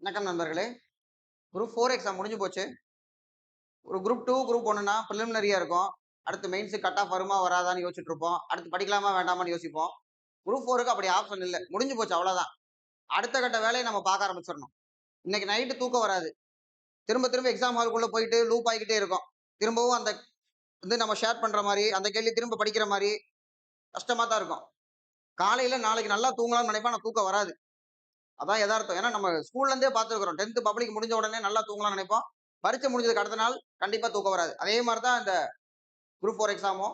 வணக்கம் நண்பர்களே. Group 4 exam முடிஞ்சு போச்சு. ஒரு குரூப் 2, குரூப் 1ன்னா பிரிலிமினரியா இருக்கும். அடுத்து மெயின்ஸ் கட் ஆஃப் வருமா வராதான்னு யோசிச்சுட்டு இருப்போம். அடுத்து படிக்கலாமா வேண்டாமான்னு யோசிப்போம். குரூப் 4க்கு அப்படி ஆப்ஷன் இல்ல. முடிஞ்சு போச்சு அவ்வளவுதான். அடுத்த கட்ட வேலையை நம்ம பார்க்க ஆரம்பிச்சிடணும். இன்னைக்கு நைட்டு தூக்கம் வராது. திரும்ப திரும்ப எக்ஸாம் ஹாலுக்குள்ள போயிட்டு லூப் ஆகிக்கிட்டே இருக்கும். திரும்பவும் அந்த நம்ம ஷேர் பண்ற மாதிரி அந்த கேள்வி திரும்ப படிக்கிற மாதிரி கஷ்டமா தான் இருக்கும். காலையில நாளைக்கு நல்லா தூங்கலாம்னு நினைப்பேன். ஆனா தூக்கம் வராது. அதான் எதார்த்தம். ஏன்னா நம்ம ஸ்கூல்ல இருந்தே பார்த்துருக்கிறோம். 10th பப்ளிக் முடிஞ்ச உடனே நல்லா தூங்கலாம்னு நினைப்போம். பரீட்சை முடிஞ்சதுக்கு அடுத்த நாள் கண்டிப்பா தூக்கம் வராது. அதே மாதிரி தான் இந்த குரூப் 4 எக்ஸாமும்.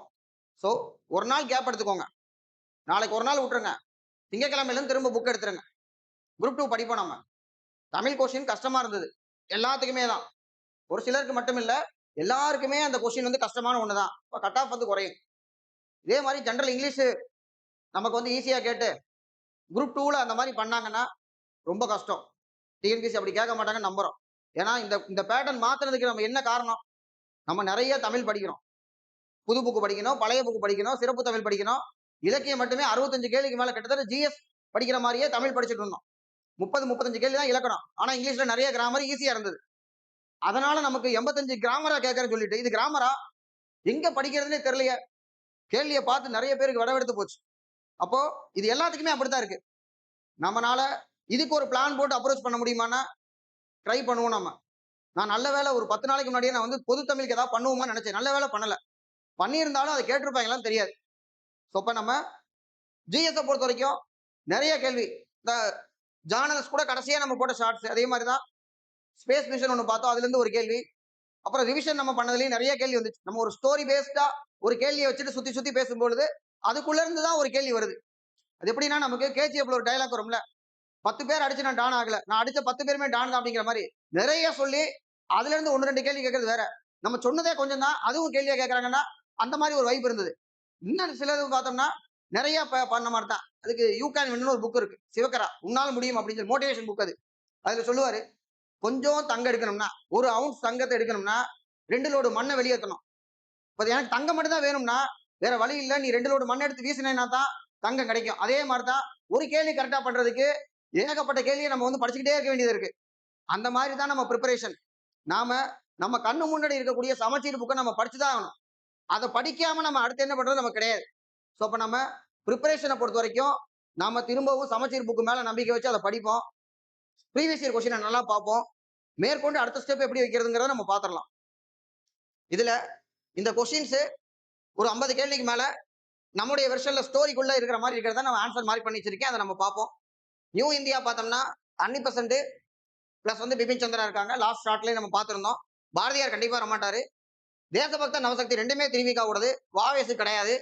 ஸோ ஒரு நாள் கேப் எடுத்துக்கோங்க. நாளைக்கு ஒரு நாள் விட்டுருங்க. திங்கட்கிழமையிலேருந்து திரும்ப புக் எடுத்துருங்க. குரூப் 2 படிப்போம் நம்ம. தமிழ் கொஸ்டின் கஷ்டமா இருந்தது. எல்லாத்துக்குமே தான். ஒரு சிலருக்கு மட்டும் இல்ல. எல்லாருக்குமே அந்த கொஸ்டின் வந்து கஷ்டமான ஒண்ணு தான். இப்போ கட் ஆஃப் வந்து குறையும். இதே மாதிரி ஜெனரல் இங்கிலீஷ் நமக்கு வந்து ஈஸியா கேட்டு குரூப் 2ல அந்த மாதிரி பண்ணாங்கன்னா ரொம்ப கஷ்டம். டிஎன்பிஎஸ்சி அப்படி கேட்க மாட்டாங்கன்னு நம்புறோம். ஏன்னா இந்த இந்த பேட்டர்ன் மாத்துறதுக்கு நம்ம என்ன காரணம்? நம்ம நிறைய தமிழ் படிக்கிறோம். புது புக்கு படிக்கணும், பழைய புக்கு படிக்கணும், சிறப்பு தமிழ் படிக்கணும். இலக்கியம் மட்டுமே 65 கேள்விக்கு மேல கிட்டத்தட்ட ஜிஎஸ் படிக்கிற மாதிரியே தமிழ் படிச்சுட்டு இருந்தோம். 30, 35 கேள்வி தான் இலக்கணம். ஆனா இங்கிலீஷ்ல நிறைய கிராமர் ஈஸியா இருந்தது. அதனால நமக்கு 85 கிராமரா கேட்கறேன்னு சொல்லிட்டு இது கிராமரா எங்க படிக்கிறதுனே தெரியலையே. கேள்வியை பார்த்து நிறைய பேருக்கு விடவெடுத்து போச்சு. அப்போ இது எல்லாத்துக்குமே அப்படித்தான் இருக்கு. நம்மனால இதுக்கு ஒரு பிளான் போட்டு அப்ரோச் பண்ண முடியுமானா ட்ரை பண்ணுவோம் நம்ம. நான் நல்ல வேலை ஒரு 10 நாளைக்கு முன்னாடியே நான் வந்து பொது தமிழுக்கு ஏதாவது பண்ணுவோமான்னு நினைச்சேன். நல்ல வேலை பண்ணல. பண்ணியிருந்தாலும் அதை கேட்டிருப்பாங்களான்னு தெரியாது. ஸோ இப்போ நம்ம ஜிஎஸ் பொறுத்த வரைக்கும் நிறைய கேள்வி. இந்த ஜார்னல்ஸ் கூட கடைசியா நம்ம போட்ட ஷார்ட்ஸ் அதே மாதிரி தான். ஸ்பேஸ் மிஷன் ஒன்று பார்த்தோம். அதுல இருந்து ஒரு கேள்வி. அப்புறம் ரிவிஷன் நம்ம பண்ணதுலயும் நிறைய கேள்வி வந்துச்சு. நம்ம ஒரு ஸ்டோரி பேஸ்டா ஒரு கேள்வியை வச்சுட்டு சுத்தி சுத்தி பேசும்பொழுது அதுக்குள்ள இருந்து தான் ஒரு கேள்வி வருது. அது எப்படின்னா நமக்கு கேஜிஎஃப்ல ஒரு டைலாக் வரும்ல, 10 பேர் அடிச்சு நான் டான் ஆகல, நான் அடிச்ச 10 பேருமே டான் தான் அப்படிங்கிற மாதிரி நிறைய சொல்லி அதுல இருந்து 1, 2 கேள்வி கேட்கறது வேற. நம்ம சொன்னதே கொஞ்சம் தான் அதுவும் கேள்வியா கேட்கறாங்கன்னா அந்த மாதிரி ஒரு வைப் இருந்தது. இன்னும் சிலது பார்த்தோம்னா நிறைய பண்ண மாதிரி தான். அதுக்கு யூ கேன் வின்னு ஒரு புக் இருக்கு, சிவகரா உன்னால முடியும் அப்படின்னு சொல்லி மோட்டிவேஷன் புக். அது அதுல சொல்லுவாரு, கொஞ்சம் தங்கம் எடுக்கணும்னா, ஒரு அவுன்ஸ் தங்கத்தை எடுக்கணும்னா 2 லோடு மண்ணை வெளியேற்றணும். இப்போ எனக்கு தங்கம் மட்டும் தான் வேணும்னா வேற வழி இல்லை, நீ 2 லோடு மண்ணை எடுத்து வீசினேன்னா தான் தங்கம் கிடைக்கும். அதே மாதிரி தான் ஒரு கேள்வி கரெக்டா பண்றதுக்கு ஏகப்பட்ட கேள்வியை நம்ம வந்து படிச்சுக்கிட்டே இருக்க வேண்டியது இருக்கு. அந்த மாதிரி தான் நம்ம ப்ரிப்பரேஷன். நாம நம்ம கண்ணு முன்னாடி இருக்கக்கூடிய சமச்சீர் புக்கை நம்ம படிச்சுதான் ஆகணும். அதை படிக்காம நம்ம அடுத்து என்ன பண்றது நமக்கு கிடையாது. ஸோ அப்போ நம்ம ப்ரிப்பரேஷனை பொறுத்த வரைக்கும் நாம திரும்பவும் சமச்சீர் புக்கு மேல நம்பிக்கை வச்சு அதை படிப்போம். ப்ரீவியஸ் இயர் கொஸ்டினை நல்லா பார்ப்போம். மேற்கொண்டு அடுத்த ஸ்டெப் எப்படி வைக்கிறதுங்கிறத நம்ம பார்த்துடலாம். இதுல இந்த கொஸ்டின்ஸ் ஒரு 50 கேள்விக்கு மேல நம்முடைய வெர்ஷன்ல ஸ்டோரிக்குள்ள இருக்கிற மாதிரி இருக்கிறத நம்ம ஆன்சர் மார்க் பண்ணி வச்சிருக்கேன். அதை நம்ம பார்ப்போம். நியூ இந்தியா பார்த்தோம்னா 100% பிளஸ் வந்து பிபின் சந்திரா இருக்காங்க. லாஸ்ட் ஷார்ட்லயே நம்ம பார்த்திருந்தோம். பாரதியார் கண்டிப்பா வரமாட்டாரு. தேசபக்த நவசக்தி ரெண்டுமே திருவிக்கா கூடாது, வாவேசு கிடையாது.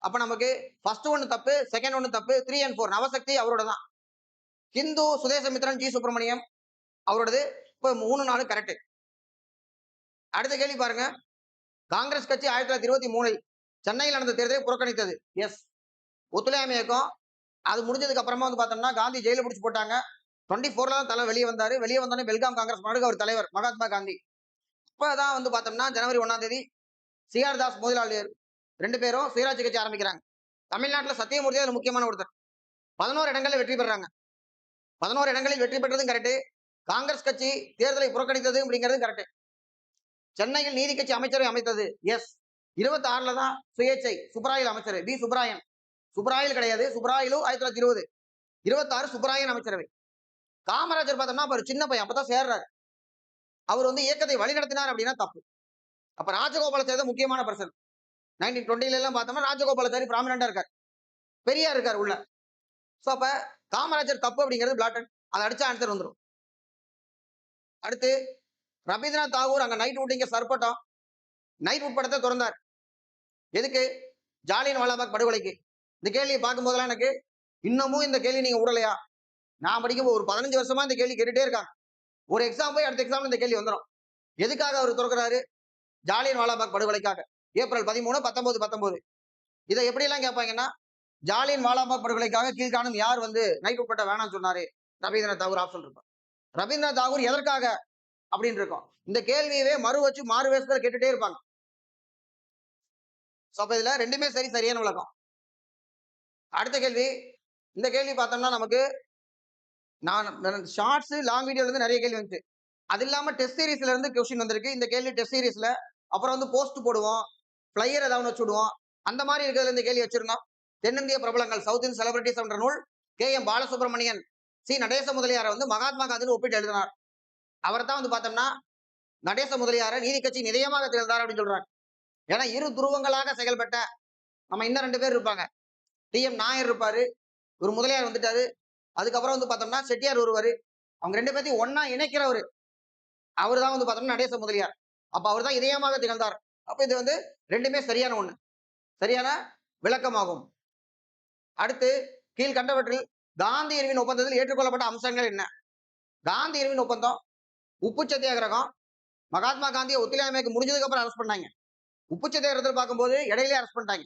அப்ப நமக்கு ஃபர்ஸ்ட் ஒன்னு தப்பு, செகண்ட் ஒன்னு தப்பு, 3 and 4 நவசக்தி அவரோட தான். ஹிந்து சுதேசமித்ரன் ஜி சுப்பிரமணியம் அவரோடது. இப்ப 3, 4 கரெக்ட். அடுத்த கேள்வி பாருங்க. காங்கிரஸ் கட்சி 1923 சென்னையில் நடந்த தேர்தலை புறக்கணித்தது. எஸ். ஒத்துழையாமை இயக்கம் அது முடிஞ்சதுக்கு அப்புறமா வந்து பார்த்தோம்னா காந்தி ஜெயில பிடிச்சு போட்டாங்க. 24ல தான் தலை வெளியே வந்தாரு. வெளியே வந்தோடனே பெல்காம் காங்கிரஸ் மாநாடுக்கு அவர் தலைவர் மகாத்மா காந்தி. இப்பதான் வந்து பார்த்தோம்னா ஜனவரி 1ஆம் தேதி சிஆர் தாஸ் முதலாளியர் 2 பேரும் சுயராட்சி கட்சி ஆரம்பிக்கிறாங்க. தமிழ்நாட்டில் சத்தியமூர்த்தி அதுல முக்கியமான ஒருத்தர். 11 இடங்களில் வெற்றி பெறாங்க. 11 இடங்களில் வெற்றி பெற்றதும் கரெக்ட். காங்கிரஸ் கட்சி தேர்தலை புறக்கணித்தது அப்படிங்கிறது கரெக்ட். சென்னையில் நீதி கட்சி அமைச்சரை அமைத்தது. எஸ். 26ல தான் சுயேட்சை சுப்ராயில் அமைச்சர் பி சுப்ராயன். சுப்ராயில் கிடையாது, சுப்ராயிலு 1920. 26 சுப்ராயன் அமைச்சரவை. காமராஜர் பார்த்தோம்னா அவர் சின்ன பையன் அப்பதான் சேர்றாரு. அவர் வந்து இயக்கத்தை வழி நடத்தினார் அப்படின்னா தப்பு. அப்ப ராஜகோபாலாச்சாரி முக்கியமான பர்சன். 1920ல எல்லாம் பார்த்தோம்னா ராஜகோபாலாச்சாரி பிராமணண்டா இருக்கார், பெரியார் இருக்கார் உள்ள. சோ அப்ப காமராஜர் தப்பு அப்படிங்கிறது பிளாட்டன். அதை அடிச்சா ஆன்சர் வந்துடும். அடுத்து ரவீந்திரநாத் தாகூர் அங்க நைட் வுட் இங்க சர்பட்டம் நைட் வுட் படத்தை திறந்தார். எதுக்கு? ஜாலியன் வாலாபாக் படுகொலைக்கு. இந்த கேள்வியை பார்க்கும் போதெல்லாம் எனக்கு இன்னமும் இந்த கேள்வி நீங்க விடலையா? நான் படிக்கும் ஒரு 15 வருஷமா இந்த கேள்வி கேட்டுட்டே இருக்காங்க. ஒரு எக்ஸாம் போய் அடுத்த எக்ஸாம்ல இந்த கேள்வி வந்துடும். எதுக்காக அவர் திறக்கிறாரு? ஜாலியன் வாலாபாக் படுகொலைக்காக. ஏப்ரல் 13, 19, 19. இதை எப்படி எல்லாம் கேட்பாங்கன்னா, ஜாலியன் வாலாபாக் படுகொலைக்காக கீழ்காணும் யார் வந்து நைட் உட்பட்ட வேணாம்னு சொன்னாரு? ரவீந்திரநாத் தாகூர் ஆப்ஷன் இருக்கும். ரவீந்திரநாத் தாகூர் எதற்காக அப்படின்னு இருக்கும். இந்த கேள்வியவே மறு வச்சு மாறு வேஷத்துல கேட்டுட்டே இருப்பாங்க. அப்ப இதுல ரெண்டுமே சரி, சரியான விளக்கம். அடுத்த கேள்வி. இந்த கேள்வி பார்த்தோம்னா நமக்கு நான் ஷார்ட்ஸ் லாங் வீடியோல இருந்து நிறைய கேள்வி வந்துச்சு. அது இல்லாம டெஸ்ட் சீரிஸ்ல இருந்து கொஸ்டின் வந்திருக்கு. இந்த கேள்வி டெஸ்ட் சீரிஸ்ல. அப்புறம் வந்து போஸ்ட் போடுவோம். ஃபிளையர் ஏதாவது வச்சு விடுவோம். அந்த மாதிரி இருக்கிறதுல இந்த கேள்வி வச்சிருந்தோம். தென்னிந்திய பிரபலங்கள் சவுத் இன் செலிபிரிட்டிஸ் என்ற நூல் கே.எம். பாலசுப்ரமணியன் சி. நடேச முதலியாரை வந்து மகாத்மா காந்தின்னு ஒப்பிட்டு எழுதினார். அவர் தான் வந்து பார்த்தோம்னா நடேச முதலியாரை நீதி கட்சியின் இதயமாக திகழ்ந்தார் அப்படின்னு சொல்றாங்க. ஏன்னா இரு துருவங்களாக செயல்பட்ட நம்ம இன்னும் 2 பேர் இருப்பாங்க. டி.எம். நாயர் இருப்பாரு. ஒரு முதலியார் வந்துட்டாரு. அதுக்கப்புறம் வந்து பார்த்தோம்னா செட்டியார் ஒருவர். அவங்க 2 பேத்தையும் ஒன்னா இணைக்கிறவரு. அவர் தான் வந்து பார்த்தோம்னா நடேச முதலியார். அப்ப அவர் தான் இதயமாக திகழ்ந்தார். அப்ப இது வந்து 2மே சரியான ஒண்ணு. சரியான விளக்கமாகும். அடுத்து கீழ்கண்டவற்றில் காந்தி இருவின் ஒப்பந்தத்தில் ஏற்றுக்கொள்ளப்பட்ட அம்சங்கள் என்ன? காந்தி இருவின் ஒப்பந்தம் உப்பு சத்தியாகிரகம் மகாத்மா காந்தியை ஒத்துழையாமைக்கு முடிஞ்சதுக்கு அப்புறம் அரெஸ்ட் பண்ணாங்க. உப்பு சத்தியாகிரகத்தில் பார்க்கும்போது இடையிலே அரெஸ்ட் பண்ணிட்டாங்க.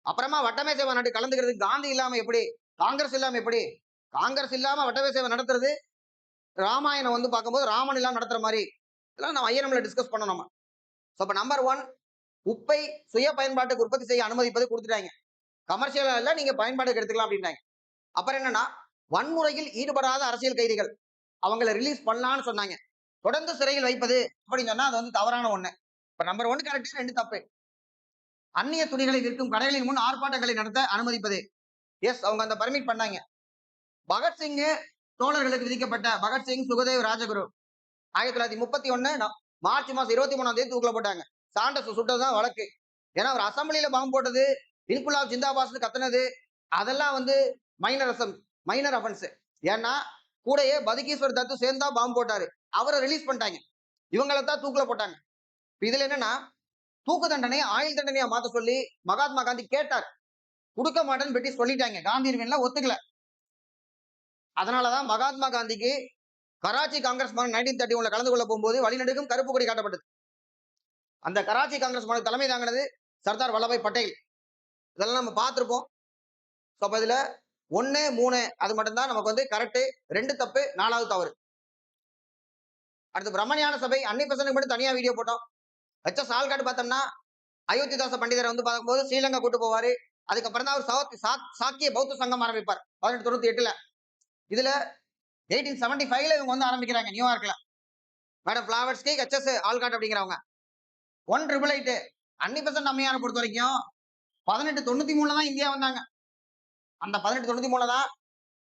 அப்புறமா வட்டமேசை மாநாடு கலந்துக்கிறது காந்தி இல்லாம எப்படி? காங்கிரஸ் இல்லாம எப்படி? காங்கிரஸ் இல்லாம வட்டமேசை நடத்துறது ராமாயணம் வந்து பார்க்கும்போது ராமன் இல்லாம நடத்துற மாதிரி இதெல்லாம் நம்ம ஐஎன்எம்ல டிஸ்கஸ் பண்ணோம் நம்ம. அப்ப நம்பர் 1 உப்பை சுய பயன்பாட்டுக்கு உற்பத்தி செய்ய அனுமதிப்பது கொடுத்துட்டாங்க. கமர்ஷியலா இல்ல நீங்க பயன்பாட்டுக்கு எடுத்துக்கலாம் அப்படின்னாங்க. அப்புறம் என்னன்னா வன்முறையில் ஈடுபடாத அரசியல் கைதிகள் அவங்களை ரிலீஸ் பண்ணலாம்னு சொன்னாங்க. தொடர்ந்து சிறையில் வைப்பது அப்படின்னு சொன்னா அது வந்து தவறான ஒண்ணு. இப்ப நம்பர் 1 கரெக்ட், 2 தப்பு. அந்நிய துணிகளை விற்கும் கடைகளின் முன் ஆர்ப்பாட்டங்களை நடத்த அனுமதிப்பது. எஸ், அவங்க அந்த பர்மிட் பண்ணாங்க. பகத்சிங் தோழர்களுக்கு விதிக்கப்பட்ட பகத்சிங் சுகதேவ் ராஜகுரு 1931 மார்ச் மாசம் 23ஆம் தேதி தூக்கில போட்டாங்க. சாண்டஸ் சுட்டதுதான் வழக்கு. ஏன்னா அவர் அசம்பிளியில பாம்பு போட்டது, இன்குலாப் ஜிந்தாபாஸ் கத்துனது அதெல்லாம் வந்து மைனர் அஃபென்ஸ். ஏன்னா கூடயே பதுகீஸ்வர் தத்து சேர்ந்தா பாம்பு போட்டாரு. அவரை ரிலீஸ் பண்ணிட்டாங்க. இவங்களை தான் தூக்கில போட்டாங்க. இதுல என்னன்னா தூக்கு தண்டனை ஆயுள் தண்டனையா மாத்த சொல்லி மகாத்மா காந்தி கேட்டார். கொடுக்க மாட்டேன்னு பிரிட்டிஷ் சொல்லிட்டாங்க. காந்தியடிகள் ஒத்துக்கல. அதனாலதான் மகாத்மா காந்திக்கு கராச்சி காங்கிரஸ் மாநாடு 1931 கலந்து கொள்ள போகும்போது வழிநடுக்கும் கருப்பு கொடி காட்டப்பட்டது. அந்த கராச்சி காங்கிரஸ் மாநாடு தலைமை தாங்கினது சர்தார் வல்லபாய் பட்டேல். இதெல்லாம் நம்ம பார்த்திருப்போம். அப்ப இதுல 1, 3 அது மட்டும்தான் நமக்கு வந்து கரெக்ட், 2 தப்பு, 4வது தவறு. அடுத்து பிரம்மஞான சபை அன்னி பெசன்ட்க்கு மட்டும் தனியா வீடியோ போட்டோம். எச்.எஸ். ஆல்காட் பார்த்தோம்னா அயோத்திதாச பண்டிதரை வந்து பார்க்கும்போது ஸ்ரீலங்கா கூட்டு போவாரு. அதுக்கப்புறம் தான் அவர் சாக்கிய பௌத்த சங்கம் ஆரம்பிப்பார் 1898. இதுல 1875 இவங்க வந்து ஆரம்பிக்கிறாங்க நியூயார்க்ல. மேடம் பிளாவர்ஸ்கி எச்.எஸ். ஆல்காட் அப்படிங்கிறவங்க 1888 அன்னி பெசன்ட் அம்மையாரை பொறுத்த வரைக்கும் 1893 தான் இந்தியா வந்தாங்க. அந்த 1893 தான்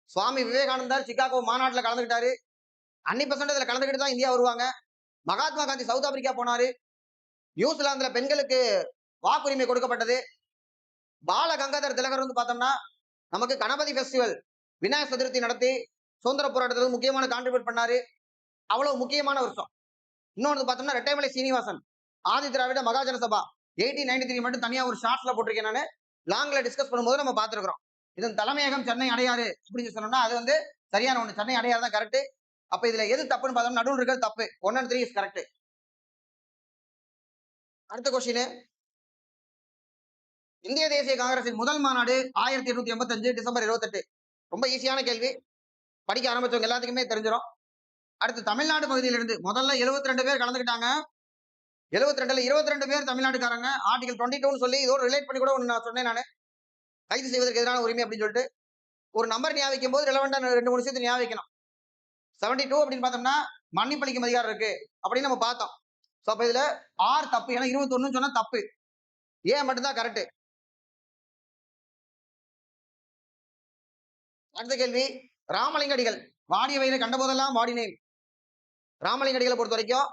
சுவாமி விவேகானந்தர் சிகாகோ மாநாட்டுல கலந்துக்கிட்டாரு. அன்னி பெசன்ட் இதுல கலந்துக்கிட்டு தான் இந்தியா வருவாங்க. மகாத்மா காந்தி சவுத் ஆப்பிரிக்கா போனாரு. நியூசிலாந்துல பெண்களுக்கு வாக்குரிமை கொடுக்கப்பட்டது. பால கங்காதர் திலகர் வந்து பார்த்தோம்னா நமக்கு கணபதி பெஸ்டிவல் விநாயகர் சதுர்த்தி நடத்தி சுதந்திர போராட்டத்தில் முக்கியமான கான்ட்ரிபியூட் பண்ணாரு. அவ்வளவு முக்கியமான வருஷம். இன்னொன்று பார்த்தோம்னா ரெட்டைமலை சீனிவாசன் ஆதி திராவிட மகாஜன சபா 1893 மட்டும் தனியா ஒரு ஷார்ட்ஸ்ல போட்டிருக்கேன். நான் லாங்ல டிஸ்கஸ் பண்ணும்போது நம்ம பார்த்திருக்கிறோம். இதன் தலைமையகம் சென்னை அடையாறு அப்படின்னு சொன்னோம்னா அது வந்து சரியான ஒண்ணு. சென்னை அடையாறு தான் கரெக்ட். அப்ப இதுல எது தப்புன்னு பார்த்தோம்னா நடுவில் இருக்கிறது தப்பு. 1 and 3 இஸ் கரெக்ட். அடுத்த கொஸ்டின், இந்திய தேசிய காங்கிரசின் முதல் மாநாடு 1885 டிசம்பர் 28. ரொம்ப ஈஸியான கேள்வி. படிக்க ஆரம்பிச்சவங்க எல்லாத்துக்குமே தெரிஞ்சிடும். அடுத்து தமிழ்நாடு பகுதியிலிருந்து முதல்ல 72 பேர் கலந்துக்கிட்டாங்க. 72ல 22 பேர் தமிழ்நாட்டுக்காரங்க. ஆர்டிகல் 22 சொல்லி இதோட ரிலேட் பண்ணி கூட ஒண்ணு நான் சொன்னேன். நான் கைது செய்வதற்கு எதிரான உரிமை அப்படின்னு சொல்லிட்டு ஒரு நம்பர் ஞாபகம் போது ரெலவெண்டா 2-3 விஷயத்தை ஞாபகம் வைக்கணும். 72 அப்படின்னு பார்த்தோம்னா மன்னிப்பளிக்கும் அதிகாரம் இருக்கு அப்படின்னு நம்ம பார்த்தோம். அப்ப இதுல ஆர் தப்பு. ஏன்னா 21 சொன்னா தப்பு. ஏன் மட்டும்தான் கரெக்ட். அடுத்த கேள்வி, ராமலிங்க அடிகள் வாடிய வயிறு கண்ட போதெல்லாம் வாடினேன். ராமலிங்க அடிகளை பொறுத்த வரைக்கும்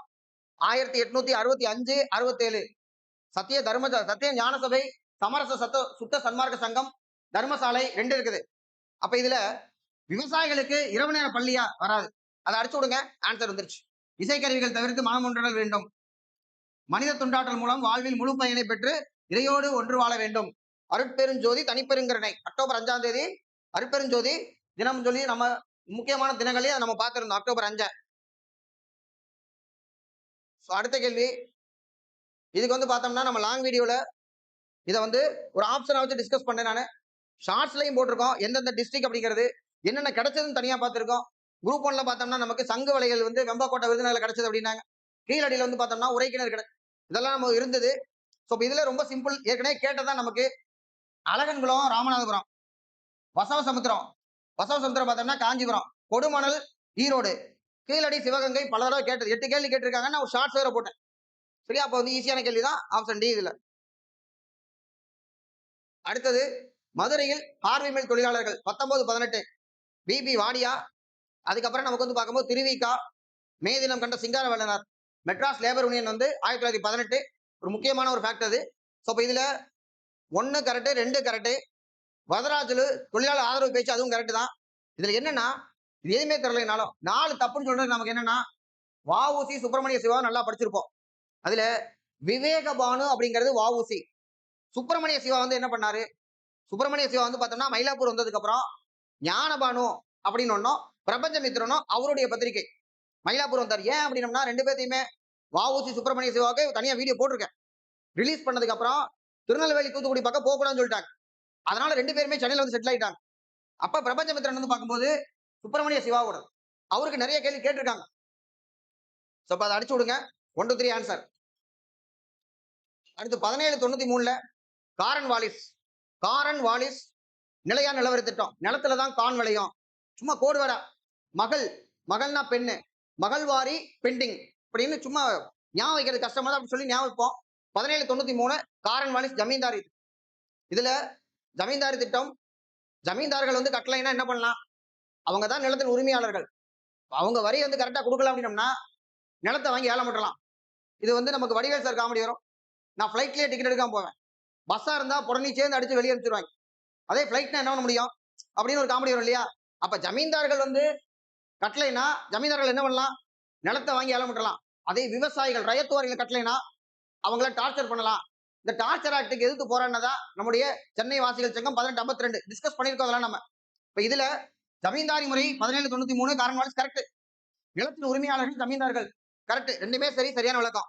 1865, 67 சத்திய ஞான சபை சமரச சுத்த சன்மார்க்க சங்கம் தர்மசாலை 2 இருக்குது. அப்ப இதுல விவசாயிகளுக்கு இரவு நேர பள்ளியா வராது. அதை அடிச்சு விடுங்க. ஆன்சர் வந்துருச்சு. இசைக்கருவிகள் தவிர்த்து மனம் ஒன்றுதல் வேண்டும். மனித துண்டாற்றல் மூலம் வாழ்வில் முழு பயனை பெற்று இறையோடு ஒன்று வாழ வேண்டும். அருட்பெருஞ்சோதி தனிப்பெருங்கருணை அக்டோபர் 5ஆம் தேதி அருட்பெருஞ்சோதி தினம் சொல்லி நம்ம முக்கியமான தினங்களே நம்ம பார்த்திருந்தோம். அக்டோபர் 5. அடுத்த கேள்வி, இதுக்கு வந்து பார்த்தோம்னா நம்ம லாங் வீடியோல இதை வந்து ஒரு ஆப்ஷனை வச்சு டிஸ்கஸ் பண்ணேன். நான் ஷார்ட்ஸ்லையும் போட்டிருக்கோம். எந்தெந்த டிஸ்ட்ரிக்ட் அப்படிங்கிறது என்னென்ன கிடைச்சதுன்னு தனியா பார்த்திருக்கோம். குரூப் 1ல பார்த்தோம்னா நமக்கு சங்கு வலைகள் வந்து வெம்பாக்கோட்டை விருதுநகர்ல கிடைச்சது அப்படின்னாங்க. கீழடியில வந்து பார்த்தோம்னா உரைக்கிணறு கிடை இதெல்லாம் நம்ம இருந்தது. இதுல ரொம்ப சிம்பிள். ஏற்கனவே கேட்டதான் நமக்கு அழகன்குளம், ராமநாதபுரம், வசவசமுத்திரம் பசவசுந்தரம் பார்த்தோம்னா காஞ்சிபுரம், கொடுமணல் ஈரோடு, கீழடி சிவகங்கை பல தடவை கேட்டது. 8 கேள்வி கேட்டிருக்காங்க. நான் ஒரு ஷார்ட்ஸ் வேற போட்டேன். சரியா? அப்ப வந்து ஈஸியான கேள்வி தான் ஆப்ஷன் டி இதுல. அடுத்தது மதுரையில் பார்வை மில் தொழிலாளர்கள் 19, 18 பிபி வாடியா. அதுக்கப்புறம் நமக்கு வந்து பார்க்கும்போது திருவிக்கா, மே தினம் கண்ட சிங்கார வல்லனார், மெட்ராஸ் லேபர் யூனியன் வந்து 1918 ஒரு முக்கியமான ஒரு ஃபேக்ட் அது. ஸோ இப்போ இதுல 1 கரெக்ட், 2 கரெக்ட். வரதராஜலு தொழிலாளர் ஆதரவு பேச்சு அதுவும் கரெக்ட் தான். இதுல என்னன்னா இது எதுவுமே தெரியலனாலும் 4 தப்புன்னு சொல்றது நமக்கு என்னன்னா வஉசி சுப்பிரமணிய சிவா நல்லா படிச்சிருப்போம். அதுல விவேகபானு அப்படிங்கிறது வஉசி. சுப்பிரமணிய சிவா வந்து என்ன பண்ணாரு? சுப்பிரமணிய சிவா வந்து பார்த்தோம்னா மயிலாப்பூர் வந்ததுக்கு அப்புறம் ஞானபானு அப்படின்னு ஒன்னும் பிரபஞ்சமித்ரனும் அவருடைய பத்திரிகை மயிலாப்பூர் வந்தார். ஏன் அப்படின்னம்னா 2 பேர்த்தையுமே வஉசி சுப்பிரமணிய சிவாவுக்கு தனியா வீடியோ போட்டிருக்கேன். ரிலீஸ் பண்ணதுக்கு அப்புறம் திருநெல்வேலி தூத்துக்குடி பக்கம் போகக்கூடாதுன்னு சொல்லிட்டாங்க. அதனால 2 பேருமே சென்னையில வந்து செட்டில் ஆயிட்டாங்க. அப்ப பிரபஞ்சமித்ரன் வந்து பார்க்கும்போது சுப்பிரமணிய சிவாவோட அவருக்கு நிறைய கேள்வி கேட்டிருக்காங்க. சோ அதை அடிச்சு விடுங்க. 1 to 3 ஆன்சர். அடுத்து 1793ல காரன் வாலிஸ். காரன் வாலிஸ் நிலையா நிலவரி திட்டம். நிலத்துலதான் கான் விளையும். சும்மா கோடு வேடா. மகள், மகள்னா பெண்ணு, மகள்வாரி பெண்டிங் அப்படின்னு சும்மா ஞாபகம் வைக்கிறது கஷ்டமா தான் அப்படி சொல்லி ஞாபகம் வைப்போம். 1793 காரன் வாலிஸ் ஜமீன்தாரி. இதுல ஜமீன்தாரி திட்டம், ஜமீன்தார்கள் வந்து கட்டளைனா என்ன பண்ணலாம்? அவங்க தான் நிலத்தின் உரிமையாளர்கள். அவங்க வரி வந்து கரெக்டா கொடுக்கல அப்படின்னம்னா நிலத்தை வாங்கி ஏலம் விட்டலாம். இது வந்து நமக்கு வடிவேல் சார் காமெடி வரும். நான் ஃபிளைட்லயே டிக்கெட் எடுக்காம போவேன். பஸ்ஸா இருந்தா புடனி சேர்ந்து அடிச்சு வெளியே அனுப்பிச்சிருவாங்க. அதே ஃபிளைட்னா என்ன பண்ண முடியும் அப்படின்னு ஒரு காமெடி வரும் இல்லையா? அப்ப ஜமீன்தார்கள் வந்து கட்டளைனா ஜமீன்தார்கள் என்ன பண்ணலாம்? நிலத்தை வாங்கி ஏலம் விட்டலாம். அதே விவசாயிகள் ரயத்துவாரிகள் கட்டளைனா அவங்கள டார்ச்சர் பண்ணலாம். இந்த டார்ச்சர் ஆக்டுக்கு எதிர்த்து போராடினதா நம்முடைய சென்னை வாசிகள் சங்கம் 1852 டிஸ்கஸ் பண்ணிருக்கோம். அதெல்லாம் நம்ம இப்ப இதுல ஜமீன்தாரி முறை 1793 காரன் வாலிஸ் கரெக்ட். நிலத்தின் உரிமையாளர்கள் ஜமீன்தார்கள் கரெக்ட். ரெண்டுமே சரி, சரியான விளக்கம்.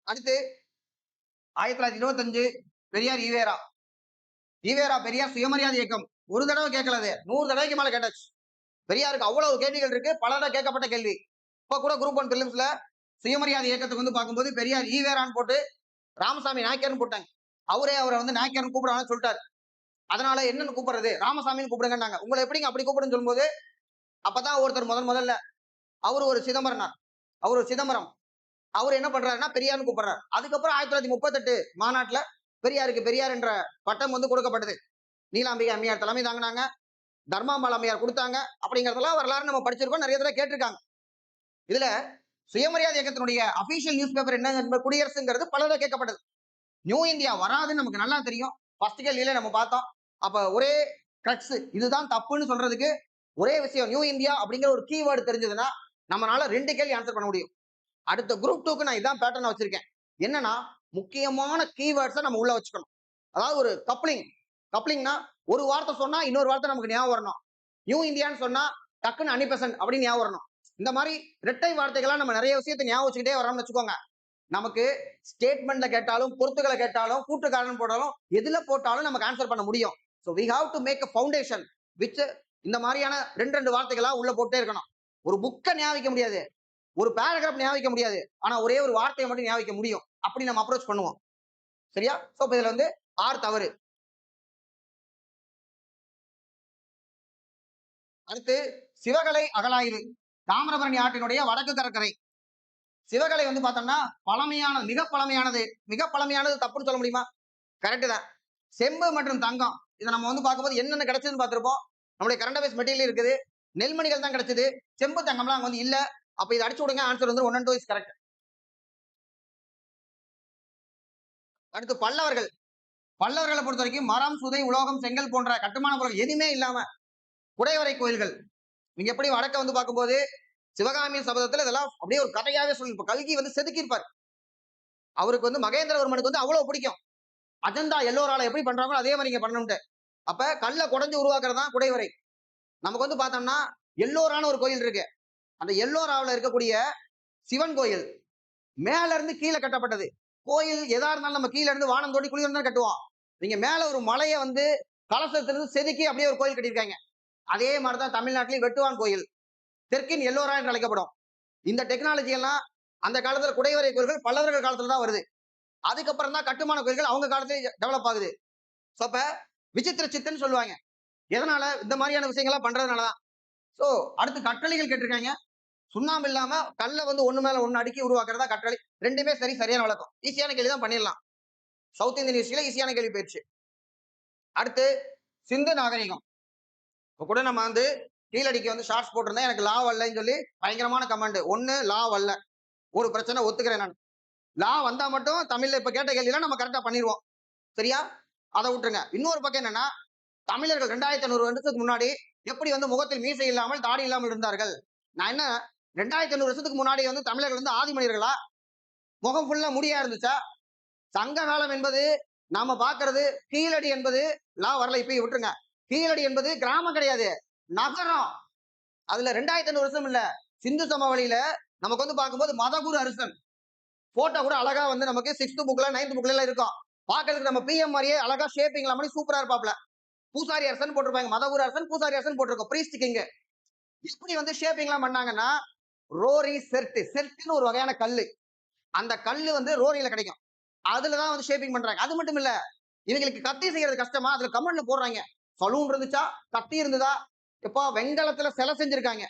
அடுத்து 1925 பெரியார் ஈவேரா. ஈவேரா பெரியார் சுயமரியாதை இயக்கம். ஒரு தடவை கேட்கலது, 100 தடவைக்கு மேல கேட்டாச்சு. பெரியாருக்கு அவ்வளவு கேள்விகள் இருக்கு, பல தடவை கேட்கப்பட்ட கேள்வி. இப்ப கூட குரூப் 1 பிலிம்ஸ்ல சுயமரியாதை இயக்கத்துக்கு வந்து பார்க்கும்போது பெரியார் ஈவேரான்னு போட்டு ராமசாமி நாயக்கர்னு போட்டாங்க. அவரே அவரை வந்து நாயக்கர்னு கூப்பிடுவாங்கன்னு சொல்லிட்டாரு. அதனால என்னன்னு கூப்பிடுறது? ராமசாமின்னு கூப்பிடுங்கன்னாங்க. உங்களை எப்படிங்க அப்படி கூப்பிடுன்னு சொல்லும்போது அப்பதான் ஒருத்தர் முதல்ல அவர் ஒரு சிதம்பரனார், அவர் ஒரு சிதம்பரம், அவர் என்ன பண்றாருன்னா பெரியார்னு கூப்பிடுறாரு. அதுக்கப்புறம் 1938 மாநாட்டுல பெரியாருக்கு பெரியார் என்ற பட்டம் வந்து கொடுக்கப்பட்டது. நீலாம்பிகை அம்மையார் தலைமை தாங்கினாங்க, தர்மாம்பாள் அம்மையார் கொடுத்தாங்க. அப்படிங்கறதெல்லாம் வரலாறு நம்ம படிச்சிருக்கோம், நிறைய தடவை கேட்டிருக்காங்க. இதுல சுயமரியாதை இயக்கத்தினுடைய அபிஷியல் நியூஸ் பேப்பர் என்ன? குடியரசுங்கிறது பல தடவை கேட்கப்பட்டது. நியூ இந்தியா வராதுன்னு நமக்கு நல்லா தெரியும். ஃபர்ஸ்ட் கேள்வியில நம்ம பார்த்தோம். அப்ப ஒரே கிரக்ஸ் இதுதான் தப்புன்னு சொல்றதுக்கு ஒரே விஷயம், நியூ இந்தியா அப்படிங்கிற ஒரு கீவேர்டு தெரிஞ்சதுன்னா நம்மளால 2 கேள்வி ஆன்சர் பண்ண முடியும். அடுத்த குரூப் 2க்கு நான் இதான் பேட்டர்ன் வச்சிருக்கேன். என்னன்னா முக்கியமான கீவேர்ட்ஸை நம்ம உள்ள வச்சுக்கணும். அதாவது ஒரு கப்ளிங்னா ஒரு வார்த்தை சொன்னா இன்னொரு வார்த்தை நமக்கு ஞாபகம் வரணும். நியூ இந்தியான்னு சொன்னா டக்குன்னு அனிபெசன்ட் அப்படின்னு ஞாபகம் வரணும். இந்த மாதிரி இரட்டை வார்த்தைகளா நம்ம நிறைய விஷயத்தை ஞாபகம் வச்சுக்கிட்டே வரோம்னு வச்சுக்கோங்க. நமக்கு ஸ்டேட்மெண்ட்ல கேட்டாலும், பொறுத்துகளை கேட்டாலும், கூட்டுக்காரன் போட்டாலும், எதுல போட்டாலும் நமக்கு ஆன்சர் பண்ண முடியும். So we have to make a foundation which இந்த மாதிரியான 2 வார்த்தைகளா உள்ள போட்டே இருக்கணும். ஒரு புக்கை ஞாபகிக்க முடியாது, ஒரு பேராகிராஃப் ஞாபகிக்க முடியாது, ஆனா ஒரே ஒரு வார்த்தையை மட்டும் ஞாபகிக்க முடியும். அப்படி நம்ம அப்ரோச் பண்ணுவோம். சரியா? சோ இதுல வந்து ஆர் தவறு. அடுத்து சிவகலை அகலாய்வு. தாமிரபரணி ஆற்றினுடைய வடக்கு கடற்கரை. சிவகலை வந்து பார்த்தோம்னா பழமையானது, மிக பழமையானது தப்புன்னு சொல்ல முடியுமா? கரெக்ட் தான். செம்பு மற்றும் தங்கம் இதை நம்ம வந்து பார்க்கும்போது என்னென்ன கிடைச்சதுன்னு பார்த்திருப்போம். நம்மளுடைய கரண்ட் அஃபேர்ஸ் மெட்டீரியல் இருக்குது, நெல்மணிகள் தான் கிடைச்சது, செம்பு தங்கம்லாம் அங்க வந்து இல்ல. அப்ப இதை அடிச்சு விடுங்க, ஆன்சர் வந்து 1 and 2 இஸ் கரெக்ட். அடுத்து பல்லவர்கள். பல்லவர்களை பொறுத்த வரைக்கும் மரம், சுதை, உலோகம், செங்கல் போன்ற கட்டுமான பொருள் எதுவுமே இல்லாம குடைவரை கோயில்கள். நீங்க எப்படி வடக்க வந்து பார்க்கும்போது சிவகாமி சபதத்துல இதெல்லாம் அப்படியே ஒரு கதையாவே சொல்லி கல்கி வந்து செதுக்கியிருப்பார். அவருக்கு வந்து மகேந்திரவர்மனுக்கு வந்து அவ்வளவு பிடிக்கும். அஜந்தா எல்லோரால எப்படி பண்றாங்களோ அதே மாதிரி இங்க பண்ணணும்ட்டு. அப்ப கல்ல குடைஞ்சு உருவாக்குறது தான் குடைவரை. நமக்கு வந்து பார்த்தோம்னா எல்லோரான ஒரு கோயில் இருக்கு. அந்த எல்லோராவில் இருக்கக்கூடிய சிவன் கோயில் மேல இருந்து கீழே கட்டப்பட்டது. கோயில் எதா இருந்தாலும் நம்ம கீழே இருந்து வானம் தோண்டி குழி இருந்தாலும் கட்டுவோம். நீங்க மேல ஒரு மலையை வந்து கலசத்திலிருந்து செதுக்கி அப்படியே ஒரு கோயில் கட்டியிருக்காங்க. அதே மாதிரிதான் தமிழ்நாட்டிலேயே வெட்டுவான் கோயில் தெற்கின் எல்லோரா என்று அழைக்கப்படும். இந்த டெக்னாலஜி எல்லாம் அந்த காலத்துல குடைவரை கோயில்கள் பல்லவர்கள் காலத்துல தான் வருது. அதுக்கப்புறம் தான் கட்டுமான கோயில்கள் அவங்க காலத்துல டெவலப் ஆகுது. அப்ப விசித்திர சித்தன்னு சொல்லுவாங்க. எதனால இந்த மாதிரியான விஷயங்கள்லாம் பண்றதுனாலதான். சோ அடுத்து கற்றளிகள் கேட்டிருக்காங்க. சுண்ணாம்பு இல்லாம கல்ல வந்து ஒண்ணு மேல ஒண்ணு அடுக்கி உருவாக்குறதா கற்றளி. ரெண்டுமே சரி, சரியான விளக்கம். ஈஸியான கேள்வி தான் பண்ணிடலாம். சவுத் இந்தியன் ஹிஸ்டரியில ஈஸியான கேள்வி போயிடுச்சு. அடுத்து சிந்து நாகரிகம். இப்ப கூட நம்ம வந்து கீழடிக்கு வந்து ஷார்ட்ஸ் போட்டிருந்தேன். எனக்கு லா வரலன்னு சொல்லி பயங்கரமான கமெண்ட். ஒண்ணு லா வரல, ஒரு பிரச்சனை ஒத்துக்கிறேன் நான். லா வந்தா மட்டும் தமிழ்ல இப்ப கேட்ட கேள்வியெல்லாம் நம்ம கரெக்டா பண்ணிடுவோம். சரியா? அதை விட்டுருங்க. இன்னொரு பக்கம் என்னன்னா, தமிழர்கள் 2500 வருஷத்துக்கு முன்னாடி எப்படி வந்து முகத்தில் மீசை இல்லாமல் தாடி இல்லாமல் இருந்தார்கள்? நான் என்ன 2500 வருஷத்துக்கு முன்னாடி வந்து தமிழர்கள் வந்து ஆதி மனிதர்களா? முகம் ஃபுல்லா முடியா இருந்துச்சா? சங்க காலம் என்பது நாம பாக்குறது கீழடி என்பது லா வரல, இப்ப விட்டுருங்க. கீழடி என்பது கிராமம் கிடையாது, நகரம். அதுல 2500 வருஷம் இல்ல. சிந்து சமவெளியில நமக்கு வந்து பார்க்கும்போது மதகுரு அரசன் போட்டோ கூட அழகா வந்து நமக்கு 6th புக்ல 9th புக்ல எல்லாம் இருக்கும். பாக்குறதுக்கு நம்ம பிஎம் மாதிரியே அழகா ஷேப்பிங்ல மாதிரி சூப்பரா இருப்பாப்ல. பூசாரி அரசன் போட்டிருப்பாங்க, மதகுரு அரசன் பூசாரி அரசன் போட்டிருக்கோம், பிரீஸ்ட் கிங். இப்படி வந்து ஷேப்பிங்லாம் பண்ணாங்கன்னா, ரோரி செர்ட் செர்ட்னு ஒரு வகையான கல்லு. அந்த கல்லு வந்து ரோரியில கிடைக்கும். அதுலதான் வந்து ஷேப்பிங் பண்றாங்க. அது மட்டும் இல்ல, இவங்களுக்கு கத்தி செய்யறது கஷ்டமா? அதுல கமெண்ட்ல போடுறாங்க, சலூன் இருந்துச்சா, கத்தி இருந்ததா? எப்பா வெங்கலத்துல சிலை செஞ்சிருக்காங்க.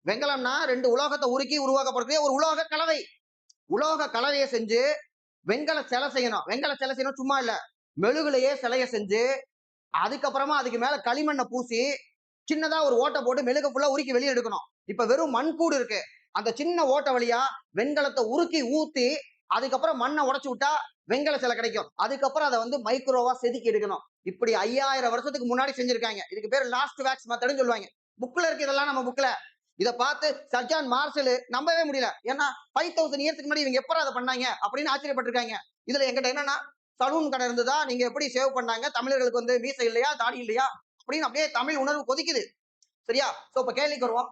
வெங்கலம்னா 2 உலோகத்தை உருக்கி உருவாக்கப்படுறது ஒரு உலோக கலவை. உலோக கலவையை செஞ்சு வெங்கல சிலை செய்யணும். வெங்கல சிலை செய்யணும் சும்மா இல்ல, மெழுகுலையே சிலைய செஞ்சு அதுக்கப்புறமா அதுக்கு மேல களிமண்ணை பூசி சின்னதா ஒரு ஓட்டை போட்டு மெழுக ஃபுல்லா உருக்கி வெளியே எடுக்கணும். இப்ப வெறும் மண்கூடு இருக்கு, அந்த சின்ன ஓட்டை வழியா வெண்கலத்தை உருக்கி ஊத்தி அதுக்கப்புறம் மண்ணை உடைச்சு விட்டா வெண்கல சிலை கிடைக்கும். அதுக்கப்புறம் அதை வந்து மைக்ரோவா செதுக்கி எடுக்கணும். இப்படி 5000 வருஷத்துக்கு முன்னாடி செஞ்சிருக்காங்க. இதுக்கு பேர் லாஸ்ட் வேக்ஸ் மெத்தட்னு சொல்லுவாங்க. புக்ல இருக்கு இதெல்லாம், நம்ம புக்ல. இதை பார்த்து சர்ஜான் மார்ஷல் நம்பவே முடியல. ஏன்னா 5000 இயர்ஸ்க்கு முன்னாடி இவங்க எப்பறம் அதை பண்ணாங்க அப்படின்னு ஆச்சரியப்பட்டிருக்காங்க. இதுல எங்கிட்ட என்னன்னா, சலூன் கடை இருந்ததா, நீங்க எப்படி சேவ் பண்ணாங்க, தமிழர்களுக்கு வந்து மீசை இல்லையா, தாடி இல்லையா அப்படின்னு அப்படியே தமிழ் உணர்வு கொதிக்குது. சரியா? சோ இப்ப கேள்விக்கு வருவோம்.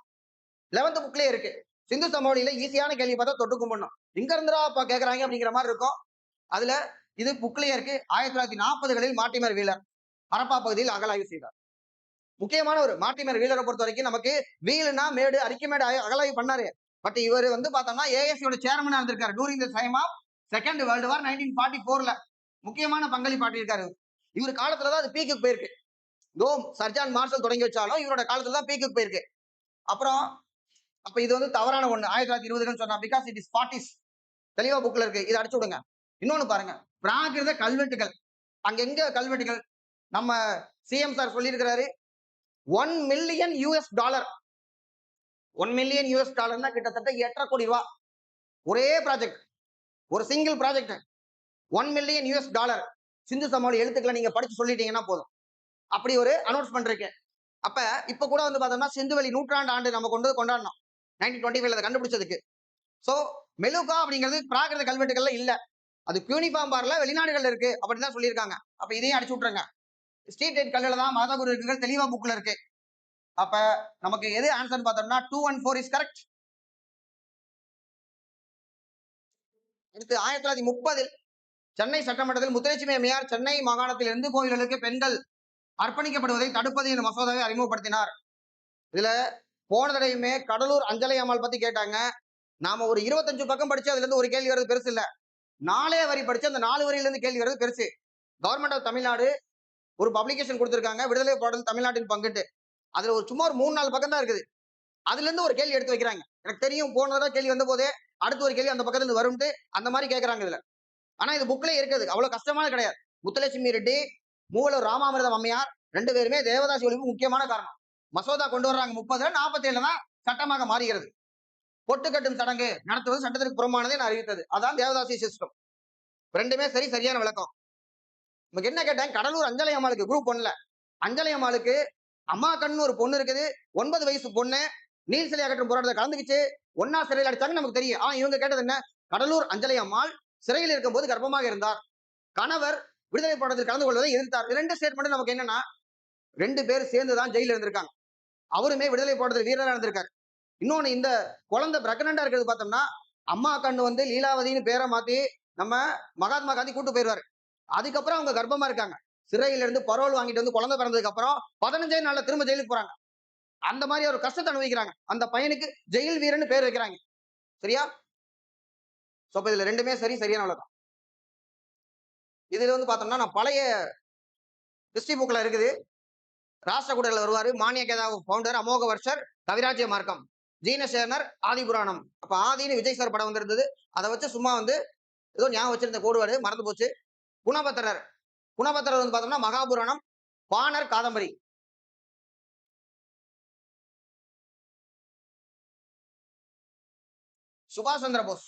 11th புக்லயே இருக்கு. சிந்து சமவெளியில ஈஸியான கேள்வி பார்த்தா தொட்டு கும்பிடணும். இங்க இருந்துடா அப்ப கேக்குறாங்க அப்படிங்கிற மாதிரி இருக்கும். அதுல இது புக்லயே இருக்கு. 1940களில் மார்ட்டிமர் வீலர் ஹரப்பா பகுதியில் அகலாய்வு செய்தார். முக்கியமான ஒரு மார்ட்டிமர் வீலரை பொறுத்த வரைக்கும் நமக்கு வீலுனா மேடு அரிக்கமேடு அகலாய்வு பண்ணாரு. பட் இவர் வந்து பார்த்தோம்னா ஏஎஸ்சியோட சேர்மனா இருந்திருக்காரு during the time of second world war 1944ல. முக்கியமான பங்களிப்பாட்டி இருக்காரு. இவர் காலத்துலதான் அது பீக்கு போயிருக்கு. தோம் சர்ஜான் மார்ஷல் தொடங்கி வச்சாலும் இவரோட காலத்துல தான் பீக்கு போயிருக்கு. அப்புறம் அப்ப இது வந்து தவறான ஒண்ணு 1920 சொன்னா, பிகாஸ் இட் இஸ் 40s. தெளிவா புக்ல இருக்கு, இதை அடிச்சு விடுங்க. இன்னொன்னு பாருங்க, பிராகிருத கல்வெட்டுகள். அங்க எங்க கல்வெட்டுகள்? நம்ம சிஎம் சார் சொல்லியிருக்கிறாரு, $1 மில்லியன். $1 மில்லியன் கிட்டத்தட்ட 8.5 கோடி ரூபாய். ஒரே ப்ராஜெக்ட், ஒரு சிங்கிள் ப்ராஜெக்ட். $1 மில்லியன். சிந்து சமவெளி எழுத்துக்களை நீங்க படிச்சு சொல்லிட்டீங்கன்னா போதும். அப்படி ஒரு அனௌன்ஸ்மெண்ட் இருக்கு. அப்ப இப்ப கூட வந்து பார்த்தோம்னா சிந்துவெளி நூற்றாண்டு ஆண்டு நம்ம கொண்டாடணும் 1925 கண்டுபிடிச்சதுக்கு. சோ மெலுகா அப்படிங்கிறது பிராகிருத கல்வெட்டுகள்ல இல்ல, அது கியூனிஃபார்ம் பார்ல வெளிநாடுகள்ல இருக்கு அப்படின்னு தான் சொல்லியிருக்காங்க. அப்ப இதையும் அடிச்சு விட்டுருங்க. ஸ்ட்ரீட் லைட் கல்லுல தான் மதகுரு இருக்குகள் தெளிவா புக்ல இருக்கு. அப்ப நமக்கு எது ஆன்சர் பார்த்தோம்னா 2 and 4 இஸ் கரெக்ட். அடுத்து 1930 சென்னை சட்டமன்றத்தில் முத்துலட்சுமி அம்மையார் சென்னை மாகாணத்தில் இருந்து கோயில்களுக்கு பெண்கள் அர்ப்பணிக்கப்படுவதை தடுப்பது என்ற மசோதாவை அறிமுகப்படுத்தினார். இதுல போன தடவையுமே கடலூர் அஞ்சலை அம்மாள் பத்தி கேட்டாங்க. நாம ஒரு 25 பக்கம் படிச்சு அதுல இருந்து ஒரு கேள்வி வருது பெருசு இல்ல, 4 வரி படிச்சு அந்த 4 வரியில இருந்து கேள்வி வருது பெருசு. கவர்மெண்ட் ஆஃப் தமிழ்நாடு ஒரு பப்ளிகேஷன் கொடுத்திருக்காங்க, விடுதலை போராட்டத்தில் தமிழ்நாட்டின் பங்குட்டு. அதுல ஒரு சும்மா ஒரு 3-4 பக்கம் தான் இருக்குது. அதுல இருந்து ஒரு கேள்வி எடுத்து வைக்கிறாங்க. எனக்கு தெரியும் போனதா கேள்வி வந்த போதே அடுத்து ஒரு கேள்வி அந்த பக்கத்துல இருந்து வரும்ட்டு அந்த மாதிரி கேட்கறாங்க இதுல. ஆனா இது புக்லயே இருக்குது, அவ்வளவு கஷ்டமான கிடையாது. முத்துலட்சுமி ரெட்டி, மூவலூர் ராமாமிர்தம் அம்மையார் 2 பேருமே தேவதாசி ஒழிப்பு முக்கியமான காரணம். மசோதா கொண்டு வர்றாங்க 30, 47 தான் சட்டமாக மாறுகிறது. பொட்டு கட்டும் சடங்கு நடத்துவது சட்டத்திற்கு புறமானதை நான் அறிவித்தது, அதான் தேவதாசி சிஸ்டம். ரெண்டுமே சரி, சரியான விளக்கம். நமக்கு என்ன கேட்டாங்க, கடலூர் அஞ்சலை அம்மாளுக்கு குரூப் 1ல அஞ்சலை அம்மாளுக்கு அம்மா கண்ணு ஒரு பொண்ணு இருக்குது, 9 வயசு பொண்ணு, நீல் சிலை அகற்றும் போராட்டத்தை கலந்துக்கிச்சு, ஒன்னா சிறையில் அடிச்சாங்க நமக்கு தெரியும். ஆனா இவங்க கேட்டது என்ன, கடலூர் அஞ்சலை அம்மாள் சிறையில் இருக்கும் போது கர்ப்பமாக இருந்தார், கணவர் விடுதலை போராட்டத்தில் கலந்து கொள்வதை எதிர்த்தார். 2 ஸ்டேட்மெண்ட் நமக்கு என்னன்னா, 2 பேர் சேர்ந்துதான் ஜெயில இருந்திருக்காங்க. அவருமே விடுதலை போராட்டத்தில் வீரராக இருந்திருக்காரு. இன்னொன்னு, இந்த குழந்தை பிரெக்னண்டா இருக்கிறது பார்த்தோம்னா, அம்மா கண்ணு வந்து லீலாவதினு பேரை மாத்தி நம்ம மகாத்மா காந்தி கூட்டு போயிருவாரு. அதுக்கப்புறம் அவங்க கர்ப்பமா இருக்காங்க. சிறையில இருந்து பரோல் வாங்கிட்டு வந்து குழந்தை பிறந்ததுக்கு அப்புறம் 15 நாள்ல திரும்ப ஜெயிலுக்கு போறாங்க. அந்த மாதிரி ஒரு கஷ்டத்தை அனுபவிக்கிறாங்க. அந்த பையனுக்கு ஜெயில் வீரன் பேர் வைக்கிறாங்க. சரியா? சோ இதுல ரெண்டுமே சரி, சரியான விளக்கம். இதுல வந்து பார்த்தோம்னா நான் பழைய ஹிஸ்டரி புக்ல இருக்குது, ராஷ்டிரகூடர்ல வருவாரு. மானியகேதா பவுண்டர், அமோக வர்ஷர், கவிராஜ்ய மார்க்கம், ஜீனசேனர், ஆதி புராணம். அப்ப ஆதின்னு விஜய் சார் படம் வந்திருந்தது. அதை வச்சு சும்மா வந்து ஏதோ ஞாபகம் வச்சிருந்த கோடுவாடு மறந்து போச்சு. குணபத்திரர். குணபத்திரர் வந்து பார்த்தோம்னா மகாபுராணம், பாணர், காதம்பரி. சுபாஷ் சந்திர போஸ்.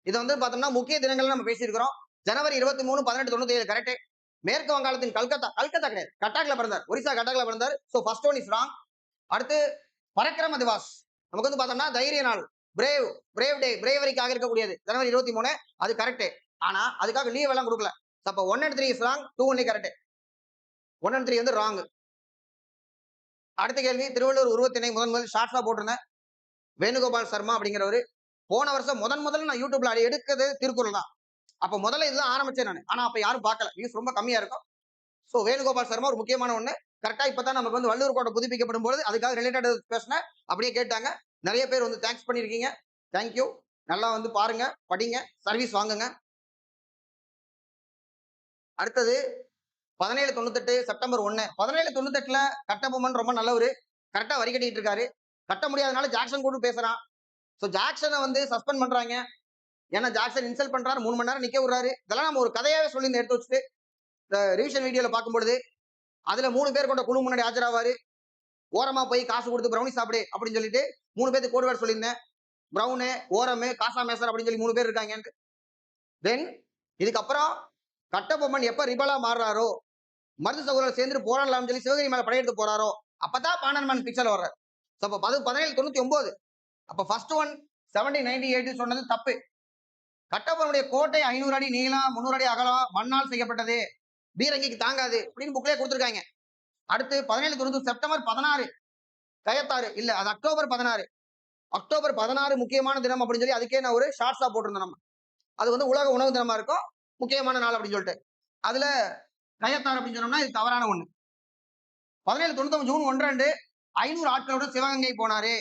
இது வந்து பார்த்தோம்னா முக்கிய தினங்கள் நம்ம பேசியிருக்கிறோம். ஜனவரி 23, 1897 கரெக்ட். மேற்கு வங்காளத்தின் கல்கத்தா கிடையாது, கட்டாக்ல பிறந்தார். ஒரிசா கட்டாக்ல பிறந்தார். So first one is wrong. அடுத்து பரக்கிரம திவாஸ். நமக்கு வந்து பார்த்தோம்னா தைரிய நாள், பிரேவ் பிரேவ் டே, பிரேவரிக்காக இருக்கக்கூடியது ஜனவரி 23. அது கரெக்ட். ஆனா அதுக்காக லீவ் எல்லாம் கொடுக்கல. அப்ப 1 and 3 is wrong, 2 only correct. 1 and 3 வந்து ராங். அடுத்த கேள்வி, திருவள்ளூர் உருவத்தினை முதல் ஷார்ட்ஸா போட்டிருந்தேன். வேணுகோபால் சர்மா அப்படிங்கிறவரு. போன வருஷம் முதல்ல நான் யூடியூப்ல எடுக்கிறது திருக்குறள் தான். அப்ப முதல்ல இதுதான் ஆரம்பிச்சேன் நான். ஆனா அப்ப யாரும் பார்க்கல, வியூஸ் ரொம்ப கம்மியா இருக்கும். சோ வேணுகோபால் சர்மா ஒரு முக்கியமான ஒண்ணு. கரெக்டா இப்பதான் நமக்கு வந்து வள்ளுவர் கோட்டை புதுப்பிக்கப்படும் போது அதுக்காக ரிலேட்டட் பேசினேன். அப்படியே கேட்டாங்க. நிறைய பேர் வந்து தேங்க்ஸ் பண்ணிருக்கீங்க. தேங்க்யூ. நல்லா வந்து பாருங்க, படிங்க, சர்வீஸ் வாங்குங்க. அடுத்தது 1798 செப்டம்பர் 1. 1798ல கட்டபொம்மன் ரொம்ப நல்லவரு. கரெக்டா வரி கட்டிட்டு இருக்காரு. கட்ட முடியாதனால ஜாக்சன் கூட பேசுறான். சோ ஜாக்சனை வந்து சஸ்பெண்ட் பண்றாங்க. ஏன்னா ஜாக்சன் இன்சல்ட் பண்றாரு, 3 மணி நேரம் நிக்க விடுறாரு. இதெல்லாம் நம்ம ஒரு கதையாவே சொல்லி எடுத்து வச்சுட்டு ரிவிஷன் வீடியோல பார்க்கும்போது அதுல 3 பேர் கொண்ட குழு முன்னாடி ஆஜராவாரு. ஓரமா போய் காசு கொடுத்து பிரௌனி சாப்பிடு அப்படின்னு சொல்லிட்டு 3 பேருக்கு கோடு வேர்டு சொல்லியிருந்தேன். பிரவுனு, ஓரமு, காசா மேசர் அப்படின்னு சொல்லி 3 பேர் இருக்காங்க. தென் இதுக்கப்புறம் கட்டபொம்மன் எப்ப ரிபலா மாறுறாரோ, மருது சகோதரர் சேர்ந்து போராடலாம்னு சொல்லி சிவகங்கை மேல படையெடுத்து போறாரோ, அப்பதான் பாண்டன்மேன் பிக்சர் வர்றாரு. அப்ப 1799. அப்ப ஃபர்ஸ்ட் ஒன் 1798 சொன்னது தப்பு. கட்டபொம்மனுடைய கோட்டை 500 அடி நீளம், 300 அடி அகலம், மண்ணால் செய்யப்பட்டது, பீரங்கிக்கு தாங்காது அப்படின்னு புக்லயே கொடுத்துருக்காங்க. அடுத்து 1799 செப்டம்பர் 16 கயத்தாறு இல்ல, அது அக்டோபர் 16. அக்டோபர் 16 முக்கியமான தினம் அப்படின்னு சொல்லி அதுக்கே நான் ஒரு ஷார்ட்ஸா போட்டிருந்தேன். நம்ம அது வந்து உலக உணவு தினமா இருக்கும், முக்கியமான நாள் அப்படின்னு சொல்லிட்டு. அதுல கயத்தாறு அப்படின்னு சொன்னோம்னா இது தவறான ஒண்ணு. 1799 ஜூன் 1 500 ஆட்களோட சிவகங்கை போனாரு.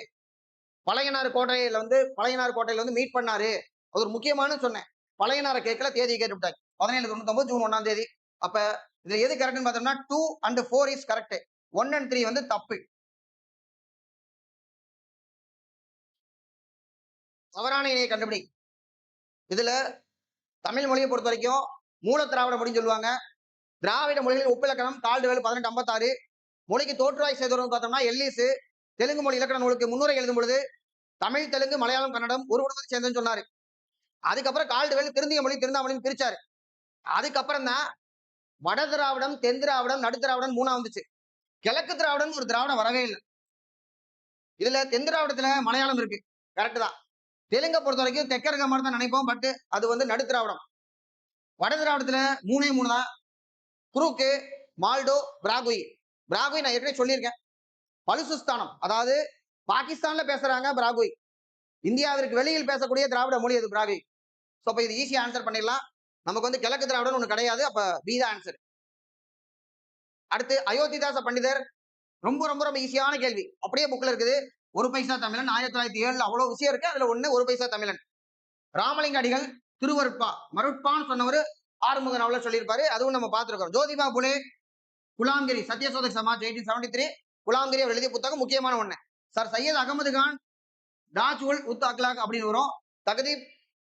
பழையனார் கோட்டையில வந்து மீட் பண்ணாரு. அது ஒரு முக்கியமான சொன்னேன். பழையனாரை கேட்கல, தேதியை கேட்டுவிட்டாங்க. 1799 ஜூன் 1 அப்ப இது எது கரெக்ட்னு பார்த்தோம்னா 2 and 4 இஸ் கரெக்ட். 1 and 3 வந்து தப்பு. தவறான இணையை கண்டுபிடி. இதுல தமிழ் மொழியை பொறுத்த வரைக்கும் மூல திராவிட மொழின்னு சொல்லுவாங்க. திராவிட மொழிகளில் ஒப்பிலக்கணம் கால்டுவெல் 1856. மொழிக்கு தோற்றுவாய் செய்தவர் பார்த்தோம்னா எல்லிஸ். தெலுங்கு மொழி இலக்கண நூலுக்கு முன்னுரை எழுதும் பொழுது தமிழ், தெலுங்கு, மலையாளம், கன்னடம் ஒரு குடும்பத்தை சேர்ந்ததுன்னு சொன்னாரு. அதுக்கப்புறம் கால்டுவெல் திருந்திய மொழி, திருந்தாமொழின்னு பிரிச்சாரு. அதுக்கப்புறம் தான் வட திராவிடம், தென் திராவிடம், நடு திராவிடம் 3 வந்துச்சு. கிழக்கு திராவிடம் ஒரு திராவிடம் வரவே இல்லை. இதுல தென் திராவிடத்துல மலையாளம் இருக்கு, கரெக்ட் தான். தெலுங்கை பொறுத்த வரைக்கும் தெற்க இருக்க மாதிரி தான் நினைப்போம், பட் அது வந்து நடு திராவிடம். வட திராவிடத்துல 3 தான். குரூக்கு, மால்டோ, பிராகுய். பிராகுய் நான் ஏற்கனவே சொல்லியிருக்கேன். பலுசிஸ்தானம், அதாவது பாகிஸ்தான்ல பேசுறாங்க பிராகுய். இந்தியாவிற்கு வெளியில் பேசக்கூடிய திராவிட மொழி அது பிராகுய். சோ அப்ப இது ஈஸியா ஆன்சர் பண்ணிடலாம். நமக்கு வந்து கிழக்கு திராவிடம் ஒண்ணு கிடையாது. அப்ப பி தான் ஆன்சர். அடுத்து அயோத்திதாச பண்டிதர். ரொம்ப ரொம்ப ரொம்ப ஈஸியான கேள்வி. அப்படியே புக்ல இருக்குது. 1 பைசா தமிழன் 1907 அவ்வளவு விஷயம் இருக்கு. அதுல 1 பைசா தமிழன். ராமலிங்க அடிகள் திருவருட்பா, மருட்பான்னு சொன்னவர் ஆறுமுக நாவலர் சொல்லியிருப்பாரு. அதுவும் நம்ம பார்த்திருக்கோம். ஜோதிபா புலே குலாம்கிரி சத்யசோதக் சமாஜ் 1873 குலாம்கிரி அவர் எழுதிய புத்தகம் முக்கியமான ஒண்ணு. சார் சையத் அகமது கான் தாஜ்வுல் உத் அக்லாக் அப்படின்னு வரும். தகதீப்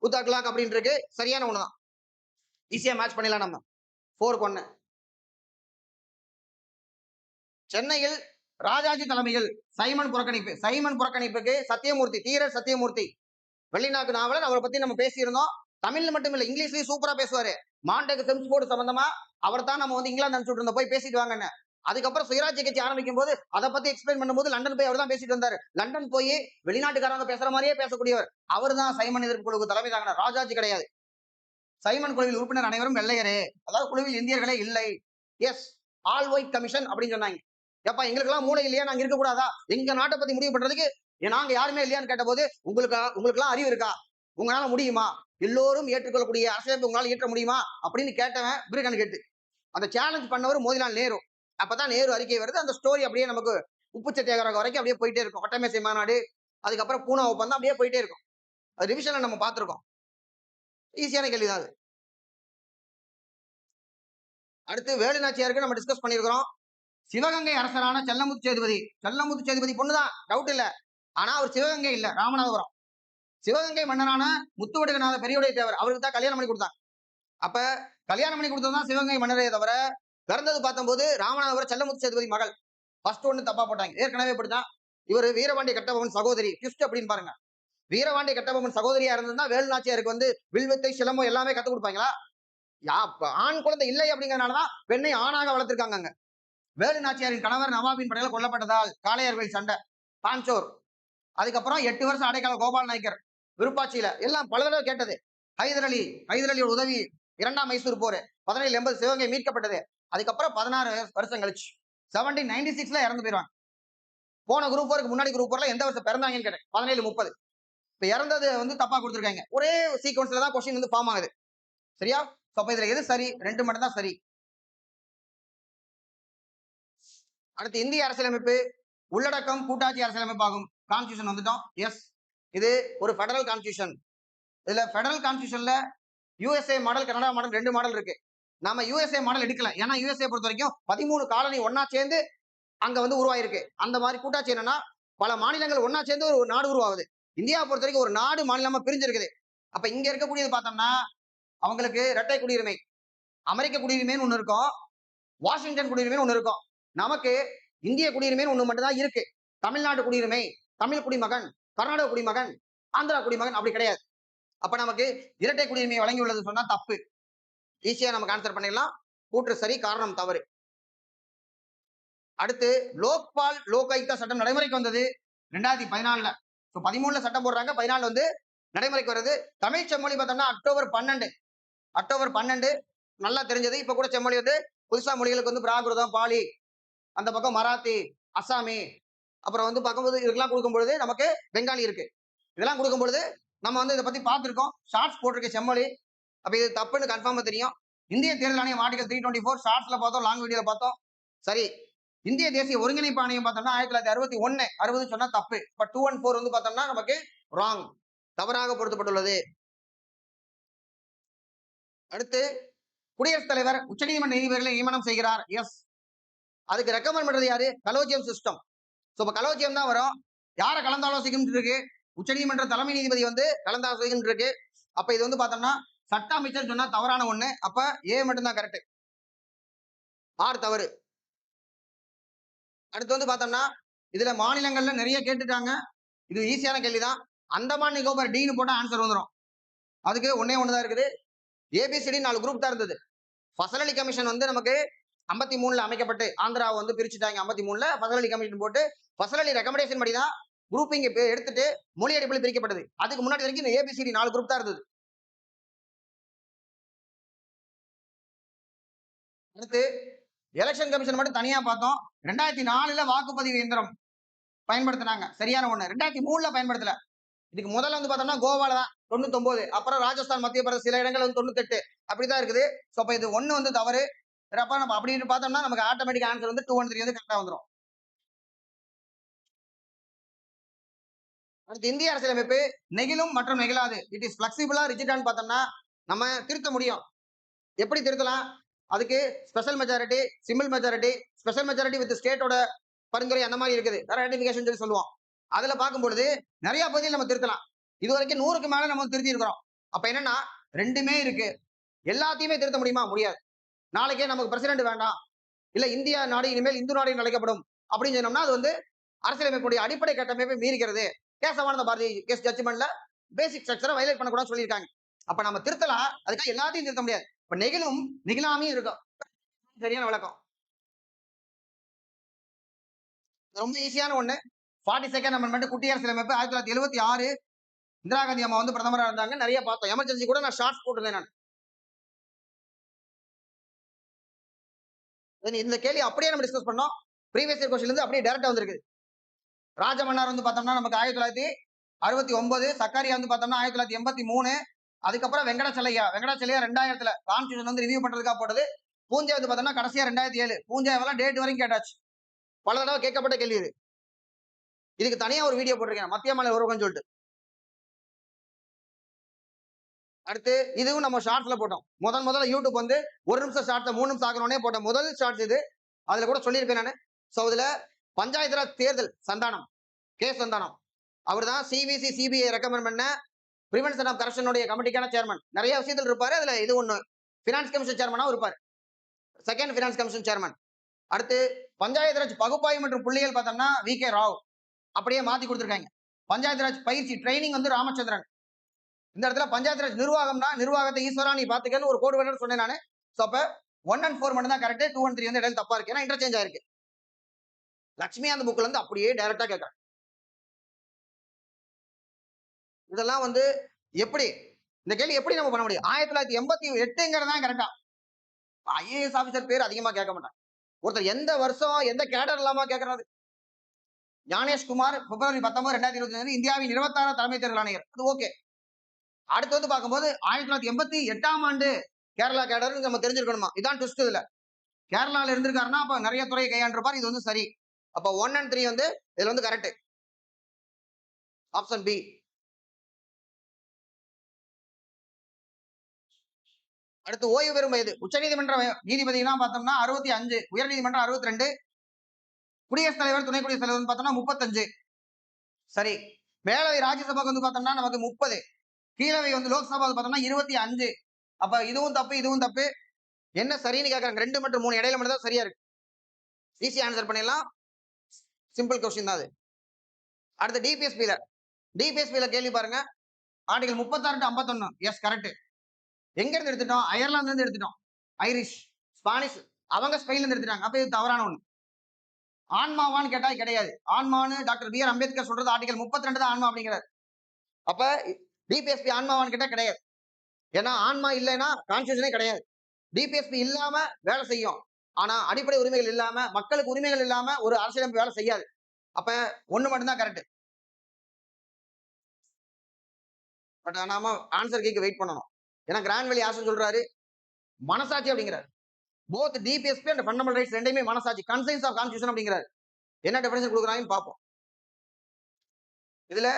உத் அக்லாக் அப்படின்னு இருக்கு. சரியான ஒண்ணுதான். ஈஸியா மேட்ச் பண்ணிடலாம் நம்ம. 4-1. சென்னையில் ராஜாஜி தலைமையில் சைமன் புறக்கணிப்பு. சைமன் புறக்கணிப்புக்கு சத்தியமூர்த்தி, தீரர் சத்தியமூர்த்தி, வெளிநாட்டு நாவலர். அவரை பத்தி நம்ம பேசியிருந்தோம். தமிழ்ல மட்டும் இல்ல, இங்கிலீஷ்லயும் சூப்பரா பேசுவாரு. மாண்டேக் செம்ஸ்போர்ட் சம்பந்தமா அவர் தான் நம்ம வந்து இங்கிலாந்து அனுப்பிச்சு இருந்தோம், போய் பேசிட்டு வாங்கன்னு. அதுக்கப்புறம் சுயராஜ்ய கட்சி ஆரம்பிக்கும் போது அதை பத்தி எக்ஸ்பிளைன் பண்ணும்போது லண்டன் போய் அவர் தான் பேசிட்டு வந்தாரு. லண்டன் போய் வெளிநாட்டுக்காரங்க பேசுற மாதிரியே பேசக்கூடியவர் அவர் தான். சைமன் எதிர்ப்பு குழுவுக்கு தலைமை தாங்கினார், ராஜாஜி கிடையாது. சைமன் குழுவில் உறுப்பினர் அனைவரும் வெள்ளையரே, அதாவது குழுவில் இந்தியர்களே இல்லை. எஸ், ஆல் ஒயிட் கமிஷன் அப்படின்னு சொன்னாங்க. எப்பா எங்களுக்கு எல்லாம் மூளை இல்லையா, நாங்க இருக்க கூடாதா, எங்க நாட்டை பத்தி முடிவு பண்றதுக்கு நாங்க யாருமே இல்லையான்னு கேட்ட போது உங்களுக்கு எல்லாம் அறிவு இருக்கா, உங்களால முடியுமா, எல்லோரும் ஏற்றுக்கொள்ளக்கூடிய அரசியலமைப்பு உங்களால ஏற்ற முடியுமா அப்படின்னு கேட்டவன் பிரிகன் கேட்டு. அந்த சேலஞ்ச் பண்ணவர் மோதிலால் நேரு. அப்பதான் நேரு அறிக்கை வருது. அந்த ஸ்டோரி அப்படியே நமக்கு உப்பு சத்தியாகிரகம் வரைக்கும் அப்படியே போயிட்டே இருக்கும். ஒட்டமேசை மாநாடு, அதுக்கப்புறம் பூனா ஒப்பந்தம் அப்படியே போயிட்டே இருக்கும். அது ரிவிஷன்ல நம்ம பார்த்திருக்கோம். ஈஸியான கேள்விதான் அது. அடுத்து வேலு நாச்சியாருக்கு நம்ம டிஸ்கஸ் பண்ணியிருக்கிறோம். சிவகங்கை அரசரான செல்லமுத்து சேதுபதி. செல்லமுத்து சேதுபதி பொண்ணுதான், டவுட் இல்ல. ஆனா அவர் சிவகங்கை இல்ல, ராமநாதபுரம். சிவகங்கை மன்னரான முத்துவடுகநாத பெரியவுடைய தேவர், அவருக்கு தான் கல்யாணம் பண்ணி கொடுத்தாங்க. அப்ப கல்யாணம் பண்ணி கொடுத்ததுதான் சிவகங்கை மன்னரே தவிர, பிறந்தது பார்த்தபோது ராமநாதபுரம் செல்லமுத்து சேதுபதி மகள். ஃபர்ஸ்ட் ஒண்ணு தப்பா போட்டாங்க. ஏற்கனவே இப்படிதான். இவர் வீரபாண்டிய கட்டபொம்மன் சகோதரி. ட்விஸ்ட் அப்படின்னு பாருங்க. வீரபாண்டிய கட்டபொம்மன் சகோதரியா இருந்ததுன்னா வேலு நாச்சியாருக்கு வந்து வில்வித்தை, சிலம்பம் எல்லாமே கத்து கொடுப்பாங்களா? ஆண் குழந்தை இல்லை அப்படிங்கறதுனாலதான் பெண்ணை ஆணாக வளர்த்திருக்காங்க. வேலு நாச்சியாரின் கணவர் நவாபின் படையில கொல்லப்பட்டதால் காளையர்கள் சண்டை, பாஞ்சோர். அதுக்கப்புறம் 8 வருஷம் அடைக்கால கோபால் நாயக்கர் விருப்பாட்சியில எல்லாம் பல தடவை கேட்டது. ஹைதர் அலியோட உதவி, 2ஆம் மைசூர் போர், 1780 சிவகங்கை மீட்கப்பட்டது. அதுக்கப்புறம் 16 வருஷம் கழிச்சு 1796 இறந்து போயிடுவாங்க. போன குரூப் 4க்கு முன்னாடி குரூப் 4ல எந்த வருஷம் பிறந்தாங்கன்னு கேட்டேன். 1730. இப்ப இறந்தது வந்து தப்பா கொடுத்துருக்காங்க. ஒரே சீக்வன்ஸ்ல தான் கொஸ்டின் வந்து ஃபார்ம் ஆகுது. சரியா? அப்ப இதுல எது சரி? 2 மட்டும் தான் சரி. அடுத்து இந்திய அரசியலமைப்பு உள்ளடக்கம் கூட்டாட்சி அரசியலமைப்பு ஆகும். கான்ஸ்டியூஷன் வந்துட்டோம். எஸ், இது ஒரு பெடரல் கான்ஸ்டியூஷன். இதுல பெடரல் கான்ஸ்டியூஷன்ல USA model, Canada model 2 model இருக்கு. நாம யூஎஸ்ஏ மாடல் எடுக்கல. ஏன்னா யூஎஸ்ஏ பொறுத்த வரைக்கும் 13 காலனி ஒன்னா சேர்ந்து அங்க வந்து உருவாயிருக்கு. அந்த மாதிரி கூட்டாட்சி என்னன்னா பல மாநிலங்கள் ஒன்னா சேர்ந்து ஒரு நாடு உருவாகுது. இந்தியாவை பொறுத்த வரைக்கும் ஒரு நாடு மாநிலமா பிரிஞ்சிருக்குது. அப்ப இங்க இருக்கக்கூடியது பார்த்தோம்னா அவங்களுக்கு இரட்டை குடியுரிமை, அமெரிக்க குடியுரிமைன்னு ஒண்ணு இருக்கும், வாஷிங்டன் குடியுரிமைன்னு ஒண்ணு இருக்கும். நமக்கு இந்திய குடியுரிமைன்னு ஒண்ணு மட்டும் தான் இருக்கு. தமிழ்நாடு குடியுரிமை, தமிழ் குடிமகன், கர்நாடக குடிமகன், ஆந்திரா குடிமகன் அப்படி கிடையாது. அப்ப நமக்கு இரட்டை குடியுரிமை வழங்கி உள்ளது சொன்னா தப்பு. ஈஸியா நமக்கு ஆன்சர் பண்ணிடலாம். கூற்று சரி, காரணம் தவறு. அடுத்து லோக்பால் லோக் ஆயுக்தா சட்டம் நடைமுறைக்கு வந்தது 2014. 13ல சட்டம் போடுறாங்க, 14 வந்து நடைமுறைக்கு வருது. தமிழ் செம்மொழி பார்த்தோம்னா அக்டோபர் 12 நல்லா தெரிஞ்சது. இப்ப கூட செம்மொழி வந்து புதுசா மொழிகளுக்கு வந்து பிராகிருதம், பாலி, அந்த பக்கம் மராத்தி, அசாமி, அப்புறம் வந்து பார்க்கும்போது இதுக்கெல்லாம் கொடுக்கும்பொழுது நமக்கு பெங்காலி இருக்கு. இதெல்லாம் கொடுக்கும்பொழுது நம்ம வந்து இதை பத்தி பார்த்துருக்கோம். ஷார்ட்ஸ் போட்டிருக்க செம்மொழி. அப்ப இது தப்புன்னு கன்ஃபார்மா தெரியும். இந்திய தேர்தல் ஆணையம் ஆர்டிகல் 324 ஷார்ட்ஸ்ல பார்த்தோம், லாங் வீடியோல பார்த்தோம். சரி. இந்திய தேசிய ஒருங்கிணைப்பு ஆணையம் பார்த்தோம்னா 1961 60 சொன்னா தப்பு. இப்ப 214 வந்து பார்த்தோம்னா நமக்கு ராங், தவறாக பொருத்தப்பட்டுள்ளது. அடுத்து குடியரசுத் தலைவர் உச்சநீதிமன்ற நீதிபதிகளை நியமனம் செய்கிறார். எஸ், அதுக்கு ரெக்கமெண்ட் பண்றது யாரு? கலோஜியம் சிஸ்டம். இப்ப கலோஜியம் தான் வரும். யாரை கலந்தாலோசிக்கிட்டு இருக்கு? உச்சநீதிமன்ற தலைமை நீதிபதி வந்து கலந்தாலோசிக்கிட்டு இருக்கு. அப்ப இது வந்து பார்த்தோம்னா சட்ட அமைச்சர் சொன்னா தவறான ஒண்ணு. அப்ப ஏ மட்டும் தான் கரெக்ட், ஆர் தவறு. அடுத்து வந்து பார்த்தோம்னா இதுல மாநிலங்கள்ல நிறைய கேட்டுட்டாங்க. இது ஈஸியான கேள்விதான். அந்தமான் நிக்கோபார் டின்னு போட்டா ஆன்சர் வந்துடும். அதுக்கு ஒன்னே ஒண்ணுதான் இருக்குது. ஏபிசிடி 4 குரூப் தான் இருந்தது. ஃபசல் அலி கமிஷன் வந்து நமக்கு 53ல அமைக்கப்பட்டு ஆந்திராவை வந்து பிரிச்சுட்டாங்க. 53ல ஃபசல் அலி கமிஷன் போட்டு ஃபசல் அலி ரெக்கமெண்டேஷன் படிதான் குரூப்பிங் எடுத்துட்டு மொழி அடிப்படையில் பிரிக்கப்பட்டது. அதுக்கு முன்னாடி வரைக்கும் இந்த ஏபிசிடி 4 குரூப் தான் இருந்தது. அடுத்து எலெக்ஷன் கமிஷன் மட்டும் தனியா பார்த்தோம். 2004ல வாக்குப்பதிவு இயந்திரம் பயன்படுத்தினாங்க, சரியான ஒண்ணு. 2003ல பயன்படுத்தல. இதுக்கு முதல்ல வந்து பார்த்தோம்னா கோவால தான் 99, அப்புறம் ராஜஸ்தான், மத்திய பிரதேச சில இடங்கள் வந்து 98 அப்படிதான் இருக்குது. ஸோ அப்ப இது ஒண்ணு வந்து தவறு. அப்ப நம்ம அப்படின்னு பார்த்தோம்னா நமக்கு ஆட்டோமேட்டிக் ஆன்சர் வந்து 213 வந்து கரெக்டா வந்துடும். அடுத்து இந்திய அரசியலமைப்பு நெகிழும் மற்றும் நெகிழாது. இட் இஸ் பிளெக்சிபிளா ரிஜிடான்னு பார்த்தோம்னா நம்ம திருத்த முடியும். எப்படி திருத்தலாம்? அதுக்கு special majority, simple majority, special majority with ஸ்டேட்டோட பரிந்துரை அந்த மாதிரி இருக்குது. ராட்டிபிகேஷன் சொல்லி சொல்லுவோம். அதுல பார்க்கும்பொழுது நிறைய பகுதியில் நம்ம திருத்தலாம். இது வரைக்கும் 100க்கு மேல நம்ம திருத்தி இருக்கிறோம். அப்ப என்னன்னா ரெண்டுமே இருக்கு. எல்லாத்தையுமே திருத்த முடியுமா? முடியாது. நாளைக்கே நமக்கு பிரசிடென்ட் வேண்டாம், இல்ல இந்தியா நாடு இனிமேல் இந்து நாடு அழைக்கப்படும் அப்படின்னு சொன்னோம்னா அது வந்து அரசியலமைப்புடைய அடிப்படை கட்டமைப்பை மீறுகிறது. கேசவானந்த பாரதி கேஸ் ஜட்ஜ்மெண்ட்ல பேசிக் ஸ்ட்ரக்சரை வயலேட் பண்ணக்கூடாது சொல்லியிருக்காங்க. அப்ப நம்ம திருத்தலாம், அதுக்காக எல்லாத்தையும் திருத்த முடியாது. இப்ப நெகிழும் நெகிழாமையும் இருக்கும். சரியான விளக்கம். ரொம்ப ஈஸியான ஒண்ணு. 42nd அமெண்ட்மெண்ட் குடியரசு அமைப்பு 1976 இந்திரா காந்தி அம்மா வந்து பிரதமரா இருந்தாங்க. நிறைய பார்த்தோம். எமர்ஜென்சி கூட நான் ஷார்ட்ஸ் போட்டிருந்தேன் நான். இந்த கேள்வி அப்படியே நம்ம டிஸ்கஸ் பண்ணோம். ப்ரீவியஸ் இயர் கொஸ்டின்ல இருந்து அப்படியே டைரக்டா வந்திருக்கு. ராஜமன்னார் வந்து பார்த்தோம்னா நமக்கு 1969, சக்காரியா வந்து பார்த்தோம்னா 1983, அதுக்கப்புறம் வெங்கடாச்சலையா 2000ல கான்ஸ்டியூஷன் வந்து ரிவியூ பண்றதுக்காக போட்டது. பூஞ்சை வந்து பார்த்தோம்னா கடைசியா 2007. பூஞ்சாவெல்லாம் டேட் வரைக்கும் கேட்டாச்சு. பல தடவை கேட்கப்பட்ட கேள்வி இது. இதுக்கு தனியா ஒரு வீடியோ போட்டிருக்கேன், மத்திய மாநில உறவுன்னு சொல்லிட்டு. அடுத்து இதுவும் நம்ம ஷார்ட்ஸ்ல போட்டோம். முதல்ல யூடியூப் வந்து 1 நிமிஷம் ஷார்ட்ஸ் 3 நிமிஷம் ஆகணும்னே போட்ட முதல் ஷார்ட்ஸ் இது. அதுல கூட சொல்லியிருப்பேன் நான். சோ அதுல பஞ்சாயத்து ராஜ் தேர்தல் சந்தானம், கே சந்தானம், அவர் தான் சிவிசி சிபிஐ ரெக்கமெண்ட் பண்ண பிரிவென்ஷன் ஆஃப் கரப்ஷனுடைய கமிட்டிக்கான சேர்மன். நிறைய விஷயத்தில் இருப்பாரு. அதுல இது ஒண்ணு. பினான்ஸ் கமிஷன் சேர்மனாவும் இருப்பாரு. Second finance commission chairman. அடுத்து பஞ்சாயத்து ராஜ் பகுப்பாய்வு மற்றும் புள்ளிகள் பார்த்தோம்னா வி கே ராவ். அப்படியே மாத்தி கொடுத்துருக்காங்க. பஞ்சாயத்து ராஜ் பயிற்சி ட்ரைனிங் வந்து ராமச்சந்திரன். இந்த இடத்துல பஞ்சாயத்து ராஜ் நிர்வாகம்னா நிர்வாகத்தை ஈஸ்வரா நீ பாத்துக்கன்னு ஒரு கோடு வேணும்னு சொன்னேன் நானு. சோ அப்ப 1 and 4 மட்டும் தான் கரெக்ட். 2 and 3 வந்து இடையில தப்பா இருக்கு. ஏன்னா இன்டர்சேஞ்ச் ஆயிருக்கு. லட்சுமி அந்த புக்ல இருந்து அப்படியே டைரக்டா கேட்கறேன். இதெல்லாம் வந்து எப்படி இந்த கேள்வி எப்படி நம்ம பண்ண முடியும்? 1988ங்கிறது தான் கரெக்டா. ஐஏஎஸ் ஆபீசர் பேர் அதிகமா கேட்க மாட்டாங்க. ஒருத்தர் எந்த வருஷம் எந்த கேடர் இல்லாம கேட்கறது. ஞானேஷ்குமார் பிப்ரவரி 19 2025 இந்தியாவின் 26 தலைமை தேர்தல் ஆணையர். அது ஓகே. அடுத்து வந்து பார்க்கும்போது 1988ஆம் ஆண்டு கேரளா கேடர் நம்ம தெரிஞ்சிருக்கணுமா? இதான் ட்விஸ்ட் இதுல. கேரளால இருந்திருக்காருன்னா அப்ப நிறைய துறையை கையாண்டிருப்பார். இது வந்து சரி. அப்ப 1 and 3 வந்து இதுல வந்து கரெக்ட். Option B. அடுத்து ஓய்வு பெறும் வயது உச்சநீதிமன்ற நீதிபதினா பார்த்தோம்னா 65, உயர்நீதிமன்றம் 62, குடியரசுத் தலைவர் துணை குடியரசுத் தலைவர் பார்த்தோம்னா 35. சரி. மேலவை ராஜ்யசபாக்கு வந்து பார்த்தோம்னா நமக்கு 30, கீழவை வந்து லோக்சபா பார்த்தோம்னா 25. அப்ப இதுவும் தப்பு இதுவும் தப்பு. என்ன சரின்னு கேட்கறாங்க. 2 மற்றும் 3 இடையில மட்டும் தான் சரியா இருக்கு. ஈஸி ஆன்சர் பண்ணிடலாம். சிம்பிள் கொஸ்டின் தான் அது. அடுத்து டிபிஎஸ்பில கேள்வி பாருங்க. Article 36 to 51. Yes correct. எங்க இருந்து எடுத்துட்டோம்? அயர்லாந்துல இருந்து எடுத்துட்டோம். ஐரிஷ், ஸ்பானிஷ், அவங்க ஸ்பெயின்ல இருந்து எடுத்துட்டாங்க. அப்ப இது தவறான ஒண்ணு. ஆன்மாவான்னு கேட்டா கிடையாது. ஆன்மான்னு டாக்டர் பி ஆர் அம்பேத்கர் சொல்றது ஆர்டிகல் 32 தான் ஆன்மா அப்படிங்கிறார். அப்ப டிபிஎஸ்பி ஆன்மாவான்னு கேட்டா கிடையாது. ஏன்னா ஆன்மா இல்லைன்னா கான்ஸ்டியூஷனே கிடையாது. டிபிஎஸ்பி இல்லாம வேலை செய்யும். ஆனா அடிப்படை உரிமைகள் இல்லாம மக்களுக்கு உரிமைகள் இல்லாம ஒரு அரசியலமைப்பு வேலை செய்யாது. அப்ப ஒண்ணு மட்டும்தான் கரெக்ட். பட் நாம ஆன்சர் கேட்க வெயிட் பண்ணணும். ஏன்னா கிராண்ட் வேலி ஆசன் சொல்றாரு மனசாட்சி அப்படிங்கிறார். Both DPSP and fundamental rights ரெண்டையுமே மனசாட்சி கன்சைன்ஸ் ஆஃப் கான்ஸ்டியூஷன் அப்படிங்கிறார். என்ன டெஃபினிஷன் கொடுக்குறாங்கன்னு பார்ப்போம். இதுல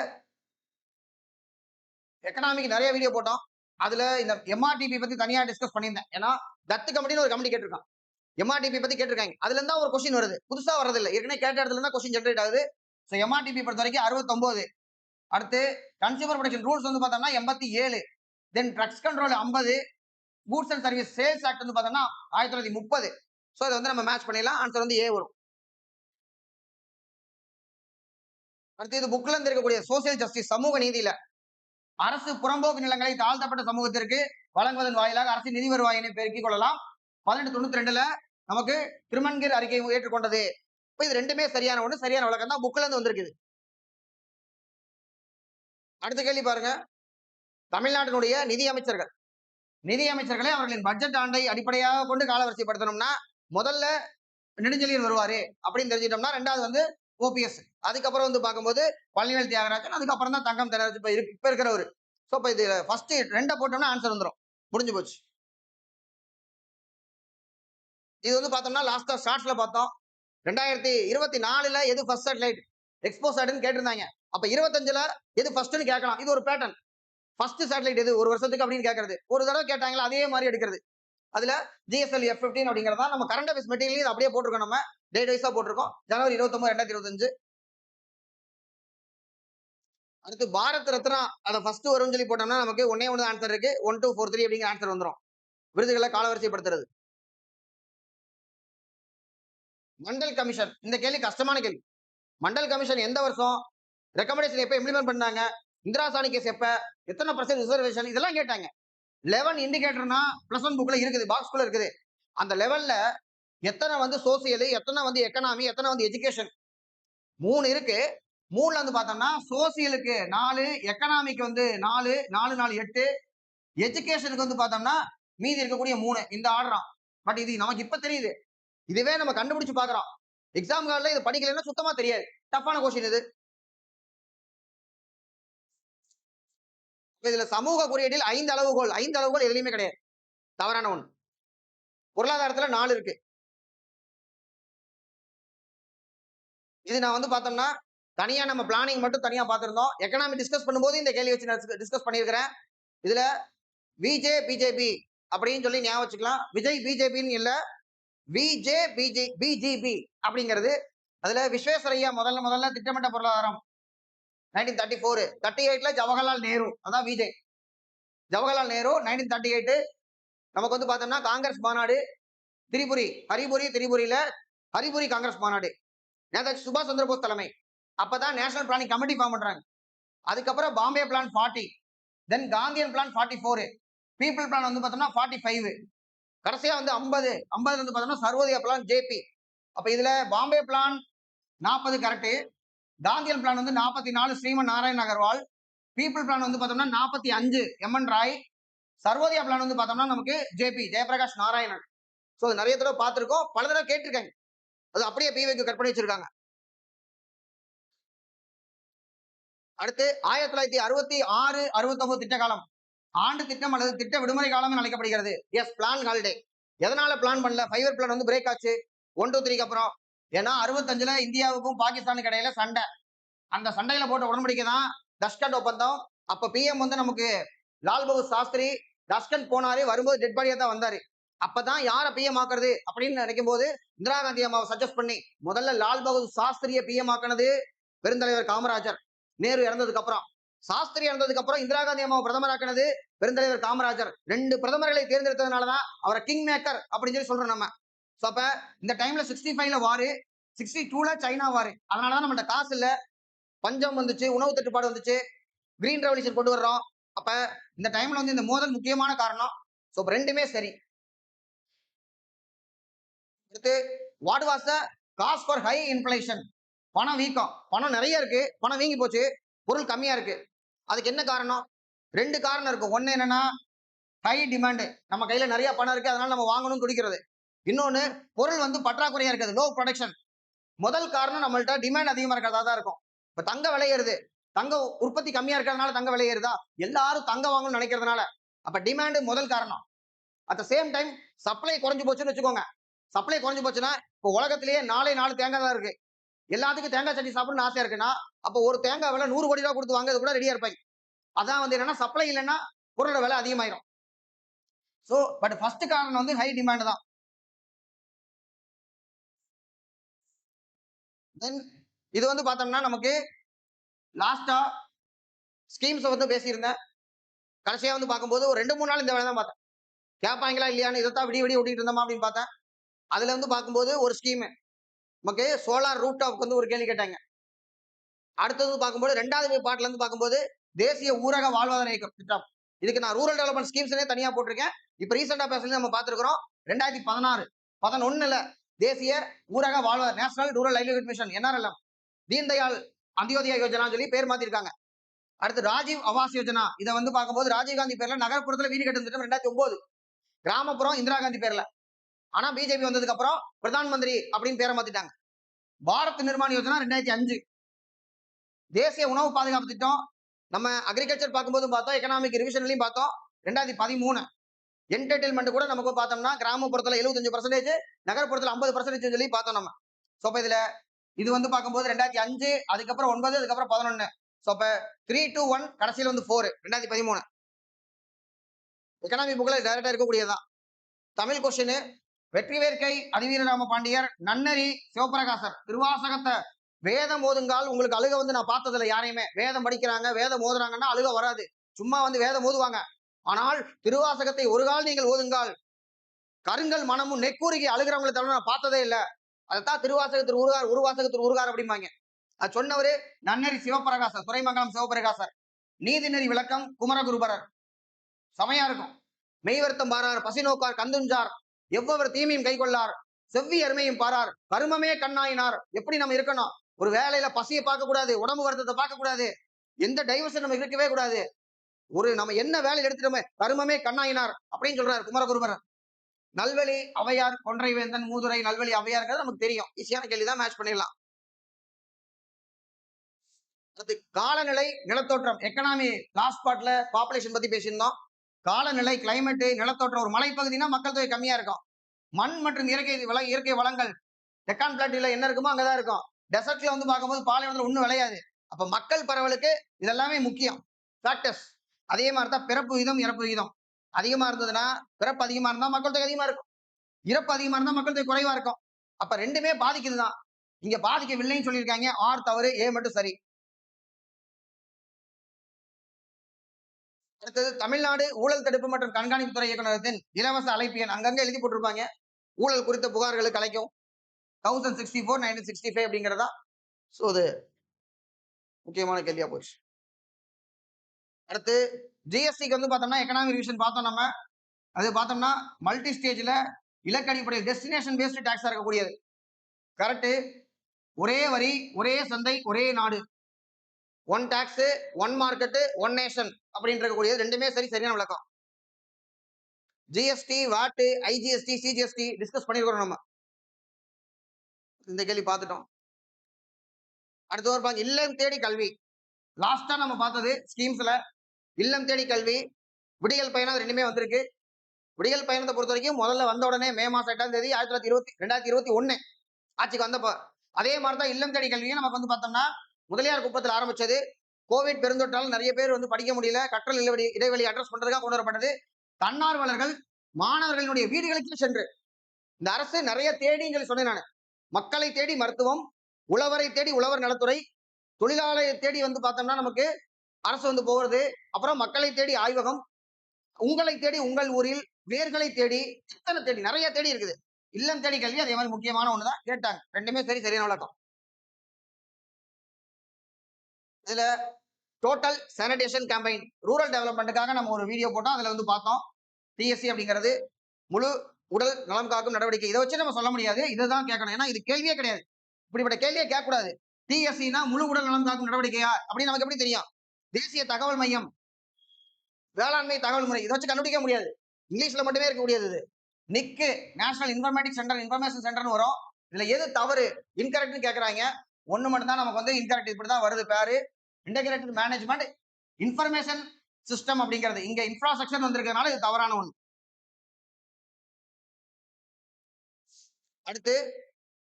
எக்கனாமிக் நிறைய வீடியோ போட்டோம். அதுல இந்த எம்ஆர்டிபி பத்தி தனியா டிஸ்கஸ் பண்ணியிருந்தேன். ஏன்னா தத்து கமிட்டின்னு ஒரு கமிட்டி கேட்டிருக்கான். எம்ஆர்டிபி பத்தி கேட்டிருக்காங்க. அதுல இருந்தா ஒரு கொஸ்டின் வருது. புதுசா வர்றது இல்லை. ஏற்கனவே கேட்ட இடத்துல இருந்தா கொஸ்டின் ஜென்ரேட் ஆகுது. ஸோ எம்ஆர்டிபி பொறுத்த வரைக்கும் 69. அடுத்து கன்சியூமர் ப்ரொடெக்ஷன் ரூல்ஸ் வந்து பார்த்தோம்னா 87. Then drugs control 50. Goods and service sales act வந்து பார்த்தோம்னா 1930. ஸோ இதை வந்து நம்ம மேட்ச் பண்ணிடலாம். ஆன்சர் வந்து ஏ வரும். அடுத்து இது புக்ல இருந்து இருக்கக்கூடிய சோசியல் ஜஸ்டிஸ் சமூக நீதியில அரசு புறம்போக்கு நிலங்களை தாழ்த்தப்பட்ட சமூகத்திற்கு வழங்குவதன் வாயிலாக அரசின் நிதி வருவாயினை பெருக்கிக் கொள்ளலாம். 1892ல நமக்கு திருமன்கீர் அறிக்கை ஏற்றுக்கொண்டது. இப்ப இது ரெண்டுமே சரியான ஒண்ணு. சரியான விளக்கம் தான் புக்ல இருந்து வந்திருக்குது. அடுத்த கேள்வி பாருங்க. தமிழ்நாட்டினுடைய நிதி அமைச்சர்களை அவர்களின் பட்ஜெட் ஆண்டை அடிப்படையாக கொண்டு காலவரிசைப்படுத்தணும்னா முதல்ல நெடுஞ்செழியன் வருவாரு அப்படின்னு தெரிஞ்சிட்டோம்னா, ரெண்டாவது வந்து ஓபிஎஸ், அதுக்கப்புறம் வந்து பார்க்கும்போது பழனிவேல் தியாகராஜன், அதுக்கப்புறம் தான் தங்கம் தென்னரசு இப்ப இருக்கிறவரு. சோ இப்ப இது ஃபர்ஸ்ட் 2 போட்டோம்னா ஆன்சர் வந்துடும். முடிஞ்சு போச்சு. இது வந்து பார்த்தோம்னா லாஸ்டா ஷார்ட்ஸ்ல பார்த்தோம். 2024ல எது ஃபர்ஸ்ட் சேட்டலைட் எக்ஸ்போஸ்ட்னு கேட்டிருந்தாங்க. அப்ப 25ல எது ஃபர்ஸ்ட்னு கேட்கலாம். இது ஒரு பேட்டர்ன். ஃபர்ஸ்ட் சேட்டலைட் எது ஒரு வருஷத்துக்கு அப்படின்னு கேட்கறது. ஒரு தடவை கேட்டாங்களா அதே மாதிரி எடுக்கிறது. அதுல ஜிஎஸ்எல் F-15 அப்படிங்கிறதா நம்ம கரண்ட் அஃபேர்ஸ் மெட்டீரியல் அப்படியே போட்டிருக்கோம். நம்ம டேட் வைஸா போட்டிருக்கோம். ஜனவரி 29, 2025. அடுத்து பாரத் ரத்னா அதை ஃபர்ஸ்ட் வரும்னு சொல்லி போட்டோம்னா நமக்கு ஒன்னே ஒன்று ஆன்சர் இருக்கு. 1 2 4 3 அப்படிங்கிற ஆன்சர் வந்துடும். விருதுகளை காலவரிசைப்படுத்துறது. மண்டல் கமிஷன் இந்த கேள்வி கஷ்டமான கேள்வி. மண்டல் கமிஷன் எந்த வருஷம், ரெக்கமெண்டேஷன் எப்ப இம்ப்ளிமெண்ட் பண்ணாங்க, இந்திரா சாணி கேஸ் எப்ப, எத்தனை % ரிசர்வேஷன், இதெல்லாம் கேட்டாங்க. 11 இண்டிகேட்டர்னா +1 புக்ல இருக்குது, பாக்ஸ்குள்ள இருக்குது. அந்த லெவல்ல எத்தனை வந்து சோசியல், எத்தனை வந்து எக்கனாமி, எத்தனை வந்து எஜுகேஷன், 3 இருக்கு. 3ல வந்து பார்த்தோம்னா சோசியலுக்கு 4, எக்கனாமிக்கு வந்து 4, 4 4 8, எஜுகேஷனுக்கு வந்து பார்த்தோம்னா மீதி இருக்கக்கூடிய 3. இந்த ஆர்டரா. பட் இது நமக்கு இப்ப தெரியுது. இதுவே நம்ம கண்டுபிடிச்சு பாக்குறோம். எக்ஸாம் கார்டுல இது படிக்கலைன்னா சுத்தமா தெரியாது. டஃப்பான கொஸ்டின் இது. இதுல சமூக குறியீட்டில் 5 அளவுகோல் எதுலையுமே கிடையாது. தவறான ஒண்ணு. பொருளாதாரத்துல 4 இருக்கு. இது நான் வந்து பார்த்தோம்னா தனியா நம்ம பிளானிங் மட்டும் தனியா பார்த்திருந்தோம். எக்கனாமி டிஸ்கஸ் பண்ணும்போது இந்த கேள்வி வச்சு நான் டிஸ்கஸ் பண்ணியிருக்கிறேன். இதுல விஜே பிஜேபி அப்படின்னு சொல்லி ஞாபகம் வச்சுக்கலாம். விஜய் பிஜேபின்னு இல்ல, பிஜிபி அப்படிங்கிறது அதுல விஸ்வேஸ்வரையா முதல்ல திட்டமிட்ட பொருளாதாரம் 1934. 38ல ஜவஹர்லால் நேரு, அதான் விஜய். ஜவஹர்லால் நேரு 1938. நமக்கு வந்து பார்த்தோம்னா காங்கிரஸ் மாநாடு திரிபுரியில ஹரிபுரி காங்கிரஸ் மாநாடு, நேதாஜி சுபாஷ் சந்திர போஸ் தலைமை. அப்பதான் நேஷனல் பிளானிங் கமிட்டி ஃபார்ம் பண்றாங்க. அதுக்கப்புறம் பாம்பே பிளான் 40, தென் காந்தியன் பிளான் 44, பீப்புள் பிளான் வந்து பார்த்தோம்னா 45, கடைசியா வந்து 50 வந்து பார்த்தோம்னா சர்வோதயா பிளான் ஜேபி. அப்ப இதுல Bombay plan 40 correct, Gandhian plan வந்து 44 ஸ்ரீமன் நாராயண் அகர்வால், பீப்புள் பிளான் வந்து பார்த்தோம்னா 45 எம்என் ராய், சர்வோதயா பிளான் வந்து பார்த்தோம்னா நமக்கு ஜேபி ஜெயபிரகாஷ் நாராயணன். ஸோ நிறைய தடவை பார்த்துருக்கோம், பல தடவை கேட்டிருக்காங்க, அது அப்படியே பிவைக்கு கட் பண்ணி வச்சிருக்காங்க. அடுத்து 1966 69 திட்ட காலம், ஆண்டு திட்டம் அல்லது திட்ட விடுமுறை காலம் அழைக்கப்படுகிறது. Yes, plan holiday. எதனால பிளான் பண்ணல? 5 இயர் பிளான் வந்து பிரேக் ஆச்சு 1 2 3க்கு அப்புறம். ஏன்னா 65ல இந்தியாவுக்கும் பாகிஸ்தானுக்கு இடையில சண்டை, அந்த சண்டையில போட்ட உடன்படிக்கை தான் தஷ்கண்ட் ஒப்பந்தம். அப்ப பிஎம் வந்து நமக்கு லால் பகதூர் சாஸ்திரி தஷ்கண்ட் போனாரு, வரும்போது டெட் பாடியா தான் வந்தாரு. அப்பதான் யார பிஎம் ஆக்குறது அப்படின்னு நினைக்கும் போது இந்திரா காந்தி அம்மாவை சஜஸ்ட் பண்ணி முதல்ல லால் பகதூர் சாஸ்திரியை பிஎம் ஆக்கினது பெருந்தலைவர் காமராஜர். நேரு இறந்ததுக்கு அப்புறம், சாஸ்திரி இறந்ததுக்கு அப்புறம் இந்திரா காந்தி அம்மாவை பிரதமர் ஆக்கினது பெருந்தலைவர் காமராஜர். 2 பிரதமர்களை தேர்ந்தெடுத்ததுனாலதான் அவரை கிங் மேக்கர் அப்படின்னு சொல்லி சொல்றோம் நம்ம. சோ அப்ப இந்த டைம்ல 65ல வாரு, 62ல சைனா வாரு. அதனாலதான் நம்மள்ட்ட காசு இல்ல, பஞ்சம் வந்துச்சு, உணவு தட்டுப்பாடு வந்துச்சு, கிரீன் ரெவல்யூஷன் கொண்டு வர்றோம். அப்ப இந்த டைம்ல வந்து இந்த மோதல் முக்கியமான காரணம். சோ ரெண்டுமே சரி. அடுத்து what was the cause for high inflation? பணம் வீக்கம், பணம் நிறைய இருக்கு, பணம் வீங்கி போச்சு, பொருள் கம்மியா இருக்கு. அதுக்கு என்ன காரணம்? 2 காரணம் இருக்கு. ஒண்ணு என்னன்னா ஹை டிமாண்ட், நம்ம கையில நிறைய பணம் இருக்கு, அதனால நம்ம வாங்கணும்னு துடிக்கிறது. இன்னொன்னு பொருள் வந்து பற்றாக்குறையா இருக்குது, லோ ப்ரொடக்ஷன். முதல் காரணம் நம்மள்ட்ட டிமாண்ட் அதிகமா இருக்கிறதா தான் இருக்கும். இப்ப தங்க விலையேறுது, தங்க உற்பத்தி கம்மியா இருக்கிறதுனால தங்க விலையேறுதா? எல்லாரும் தங்க வாங்கணும்னு நினைக்கிறதுனால. அப்ப டிமாண்ட் முதல் காரணம். At the same time supply குறைஞ்சு போச்சுன்னு வச்சுக்கோங்க. சப்ளை குறைஞ்சு போச்சுன்னா இப்போ உலகத்திலேயே 4 தேங்காய் தான் இருக்கு, எல்லாத்துக்கும் தேங்காய் சட்னி சாப்பிடணும்னு ஆசையா இருக்குன்னா அப்போ ஒரு தேங்காய் விலை 100 கோடி ரூபாய் கொடுத்து வாங்க கூட ரெடியா இருப்பாங்க. அதான் வந்து என்னன்னா சப்ளை இல்லைன்னா பொருளோட விலை அதிகமாயிரும். சோ பட் ஃபர்ஸ்ட் காரணம் வந்து ஹை டிமாண்ட் தான். தென் இது வந்து பார்த்தோம்னா நமக்கு லாஸ்டா ஸ்கீம்ஸ் வந்து பேசியிருந்தேன். கடைசியா வந்து பார்க்கும்போது ஒரு 2 3 நாள் இந்த வேலை தான் பார்த்தேன். கேட்பாங்களா இல்லையான்னு இதைத்தான் விடிய ஓட்டிட்டு இருந்தோமா அப்படின்னு பார்த்தேன். அதுல வந்து பார்க்கும்போது ஒரு ஸ்கீம் நமக்கு சோலார் ரூட் டாப் வந்து ஒரு கேள்வி கேட்டாங்க. அடுத்தது பார்க்கும்போது 2வது பாட்டுல இருந்து பார்க்கும்போது தேசிய ஊரக வாழ்வாதார இயக்கம் திட்டம். இதுக்கு நான் ரூரல் டெவலப்மெண்ட் ஸ்கீம்ஸ்னே தனியா போட்டிருக்கேன். இப்ப ரீசெண்டா பேசுறது நம்ம பார்த்திருக்கிறோம். 2016 11ல தேசிய ஊரக வாழ்வாதார national rural livelihood mission NRLM, Deen Dayal Antyodaya Yojana சொல்லி பேர் மாத்திருக்காங்க. அடுத்து ராஜீவ் ஆவாஸ் யோஜனா, இதை வந்து பார்க்கும்போது ராஜீவ்காந்தி பேர்ல நகர்ப்புறத்துல வீடு கட்டும் திட்டம் 2009, கிராமப்புறம் இந்திரா காந்தி பேர்ல. ஆனா பிஜேபி வந்ததுக்கு அப்புறம் பிரதான் மந்திரி அப்படின்னு பேரை மாத்திட்டாங்க. பாரத் நிர்மாண் யோஜனா 2005, தேசிய உணவு பாதுகாப்பு திட்டம். நம்ம அக்ரிகல்ச்சர் பார்க்கும்போது பார்த்தோம், எக்கனாமிக் ரிவிஷன்லையும் பார்த்தோம். 2013 என்டர்டைன்மெண்ட் கூட நமக்கு பார்த்தோம்னா கிராமப்புறத்துல 75%, நகர்ப்புறத்துல 50% சொல்லி பார்த்தோம் நம்ம. சோ அப்ப இதுல இது வந்து பார்க்கும்போது 2005, அதுக்கப்புறம் 9, அதுக்கப்புறம் 11. சோ அப்ப 3 to 1, கடைசியில வந்து 4 2013. எக்கனாமிக் புக்ல டைரக்டா இருக்கக்கூடியதான். தமிழ் கொஸ்டின், வெற்றிவேற்கை அதிவீரராம பாண்டியர், நன்னரி சிவபிரகாசர், திருவாசகத்தை வேதம் ஓதுங்கால். உங்களுக்கு அழுக வந்து நான் பார்த்ததில்ல யாரையுமே. வேதம் படிக்கிறாங்க, வேதம் ஓதுறாங்கன்னா அழுக வராது, சும்மா வந்து வேதம் ஓதுவாங்க. ஆனால் திருவாசகத்தை ஒரு கால் நீங்கள் ஓதுங்கால் கருங்கல் மனமும் நெக்குருகி அழுகிறவங்களை தவிர நான் பார்த்ததே இல்லை. அதைத்தான் திருவாசகத்தில் உருகார், உருவாசகத்தில் உருகார் அப்படிம்பாங்க. அது சொன்னவரு நன்னரி சிவபிரகாசர், துறைமங்கலம் சிவபிரகாசர். நீதிநெறி விளக்கம் குமரகுருபரர், செமையா இருக்கும். மெய்வருத்தம் பாரார், பசி நோக்கார், கந்துஞ்சார், எவ்வவர் தீமையும் கை கொள்ளார், செவ்வி அருமையும் பாரார், கருமமே கண்ணாயினார். எப்படி நம்ம இருக்கணும்? ஒரு வேலையில பசியை பார்க்க கூடாது, உடம்பு வருத்தத்தை பார்க்க கூடாது, எந்த டைவர்ஷன் நம்ம இருக்கவே கூடாது. ஒரு நம்ம என்ன வேலையில் எடுத்துட்டோமே கருமமே கண்ணாயினார் அப்படின்னு சொல்றாரு குமரகுருபரர். நல்வழி அவையார், கொன்றை வேந்தன், மூதுரை, நல்வழி அவையார் நமக்கு தெரியும். ஈஸியான கேள்விதான், மேட்ச் பண்ணிடலாம். அது காலநிலை நிலத்தோற்றம், எக்கனாமி லாஸ்ட் பார்ட்ல பாப்புலேஷன் பத்தி பேசியிருந்தோம். காலநிலை, கிளைமேட், நிலத்தோற்றம். ஒரு மலைப்பகுதினா மக்கள் தொகை கம்மியா இருக்கும். மண் மற்றும் இயற்கை வளங்கள் டெக்கான் பிளாட்டில என்ன இருக்குமோ அங்கதான் இருக்கும். டெசர்ட்ல வந்து பார்க்கும்போது பாலைவனத்துல ஒண்ணும் விளையாது. அப்ப மக்கள் பரவலுக்கு இதெல்லாமே முக்கியம் ஃபேக்டர்ஸ். அதே மாதிரி தான் பிறப்பு விகிதம், இறப்பு விகிதம் அதிகமா இருந்ததுன்னா, பிறப்பு அதிகமா இருந்தா மக்கள் தொகை அதிகமா இருக்கும். இறப்பு அதிகமா இருந்தா மக்கள் தொகை குறைவா இருக்கும். அப்ப ரெண்டுமே பாதிக்குதுதான். இங்க பாதிக்கவில்லைன்னு சொல்லியிருக்காங்க. ஆர் தவறு, ஏ மட்டும் சரி. அடுத்தது தமிழ்நாடு ஊழல் தடுப்பு மற்றும் கண்காணிப்பு துறை இயக்குநரகத்தின் இலவச அழைப்பு எண் அங்கங்க எழுதி போட்டிருப்பாங்க. ஊழல் குறித்த புகார்களுக்கு அழைக்கும் 1064 1965 அப்படிங்கிறதா. சோ அது முக்கியமான கேள்வியா போச்சு. அடுத்து ஜிஎஸ்டிக்கு வந்து பார்த்தோம்னா எக்கனாமிக் ரிவிஷன் பார்த்தோம் நம்ம. அது பார்த்தோம்னா மல்டி ஸ்டேஜ்ல இலக்கு அடிப்படையில் டெஸ்டினேஷன் பேஸ்டு டாக்ஸா இருக்கக்கூடியது. கரெக்ட். ஒரே வரி, ஒரே சந்தை, ஒரே நாடு. One tax, one market, one nation அப்படின்னு இருக்கக்கூடியது ரெண்டுமே சரியான விளக்கம். GST, VAT, IGST, CGST discuss பண்ணிருக்கிறோம் நம்ம. இந்த கேள்வி பார்த்துட்டோம். அடுத்து ஒரு இல்லம் தேடி கல்வி. லாஸ்டா நம்ம பார்த்தது ஸ்கீம்ஸ்ல இல்லம் தேடி கல்வி, விடியல் பயணம் ரெண்டுமே வந்திருக்கு. விடியல் பயணத்தை பொறுத்த வரைக்கும் முதல்ல வந்த உடனே மே மாசம் 8ஆம் தேதி 2021 ஆட்சிக்கு வந்தப்ப அதே மாதிரிதான் இல்லம் தேடி கல்வியும் நமக்கு வந்து பார்த்தோம்னா முதலியார் குப்பத்தில் ஆரம்பிச்சது. கோவிட் பெருந்தொற்றால் நிறைய பேர் வந்து படிக்க முடியல, கற்றல் இடைவெளி அட்ரஸ் பண்றதுக்காக கொண்டு வரப்பட்டது. தன்னார்வலர்கள் மாணவர்களுடைய வீடுகளுக்கே சென்று இந்த அரசு நிறைய தேடின்னு சொல்லி சொன்னேன் நான். மக்களை தேடி மருத்துவம், உழவரை தேடி உழவர் நலத்துறை, தொழிலாளரை தேடி வந்து பார்த்தோம்னா நமக்கு அரசு வந்து போகிறது. அப்புறம் மக்களை தேடி ஆய்வகம், உங்களை தேடி உங்கள் ஊரில், வேர்களை தேடி, சித்தனை தேடி நிறைய தேடி இருக்குது. இல்லம் தேடி கல்வி அதே மாதிரி முக்கியமான ஒண்ணுதான் கேட்டாங்க. ரெண்டுமே சரியான விளக்கம். இதுல டோட்டல் சானிடேஷன் கேம்பெயின் ரூரல் டெவலப்மெண்ட்டுக்காக நம்ம ஒரு வீடியோ போட்டோம். அதுல வந்து பார்த்தோம் டிஎஸ்சி அப்படிங்கிறது முழு உடல் நலம் காக்கும் நடவடிக்கை. இதை வச்சு நம்ம சொல்ல முடியாது, இதுதான் கேட்கணும். ஏன்னா இது கேள்வியே கிடையாது. இப்படிப்பட்ட கேள்வியை கேட்கக்கூடாது. டிஎஸ்சினா முழு உடல் நலம் காக்கும் நடவடிக்கையா அப்படின்னு நமக்கு எப்படி தெரியும்? தேசிய தகவல் மையம், வேளாண்மை தகவல் முறை, இதை வச்சு கண்டுபிடிக்க முடியாது. இங்கிலீஷ்ல மட்டுமே இருக்கக்கூடியது இது. நிக்கு நேஷனல் இன்ஃபர்மேட்டிக் சென்டர், இன்ஃபர்மேஷன் சென்டர்னு வரும். இதுல எது தவறு இன்கரெக்ட்னு கேட்கறாங்க. ஒண்ணு மட்டும் தான் நமக்கு வந்து இன்கரெக்ட் இப்படிதான் வருது. பேரு இன்டகிரேட்டட் மேனேஜ்மெண்ட் இன்ஃபர்மேஷன் சிஸ்டம் அப்படிங்கிறது. இங்க இன்ஃப்ராஸ்ட்ரக்சர் வந்திருக்கிறதுனால இது தவறான ஒண்ணு. அடுத்து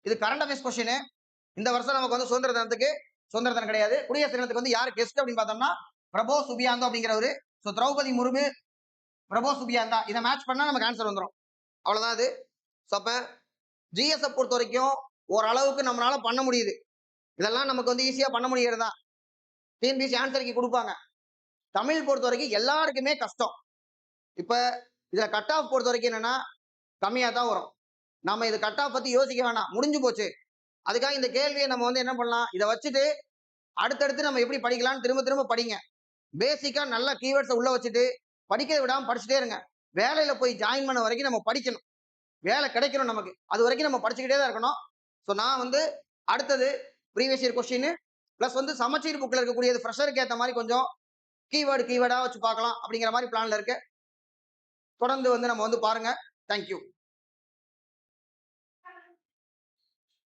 இது கரண்ட் அஃபேர்ஸ் கொஸ்டின். இந்த வருஷம் நமக்கு வந்து சுதந்திர தினம் கிடையாது. குடியரசு தினத்துக்கு வந்து யார் கெஸ்ட் அப்படின்னு பார்த்தோம்னா பிரபோ சுபியாந்தோ அப்படிங்கிறவரு. ஸோ திரௌபதி முர்மு, பிரபோ சுபியாந்தா, இதை மேட்ச் பண்ணா நமக்கு ஆன்சர் வந்துடும். அவ்வளவுதான் அது. ஸோ அப்ப ஜிஎஸ் பொறுத்த வரைக்கும் ஓரளவுக்கு நம்மளால பண்ண முடியுது. இதெல்லாம் நமக்கு வந்து ஈஸியா பண்ண முடியறதா. டிஎன்பிசி ஆன்சருக்கு கொடுப்பாங்க. தமிழ் பொறுத்த வரைக்கும் எல்லாருக்குமே கஷ்டம். இப்ப இதுல கட் ஆஃப் பொறுத்த வரைக்கும் என்னன்னா கம்மியா தான் வரும். நம்ம இது கட் ஆஃப் பத்தி யோசிக்க வேணாம், முடிஞ்சு போச்சு. அதுக்காக இந்த கேள்வியை நம்ம வந்து என்ன பண்ணலாம், இதை வச்சுட்டு அடுத்தடுத்து நம்ம எப்படி படிக்கலாம்னு திரும்ப படிங்க. பேசிக்கா நல்ல கீவேர்ட்ஸை உள்ள வச்சுட்டு படிக்க விடாம படிச்சுட்டே இருங்க. வேலையில போய் ஜாயின் பண்ண வரைக்கும் நம்ம படிக்கணும். வேலை கிடைக்கணும் நமக்கு, அது வரைக்கும் நம்ம படிச்சுக்கிட்டே தான் இருக்கணும். ஸோ நான் வந்து அடுத்தது ப்ரீவியஸ் இயர் கொஸ்டின் பிளஸ் வந்து சமச்சீர் புக்கில் இருக்கக்கூடியது ஃப்ரெஷருக்கு ஏற்ற மாதிரி கொஞ்சம் கீவேர்டா வச்சு பார்க்கலாம் அப்படிங்கிற மாதிரி பிளான்ல இருக்கு. தொடர்ந்து வந்து நம்ம வந்து பாருங்க. தேங்க்யூ.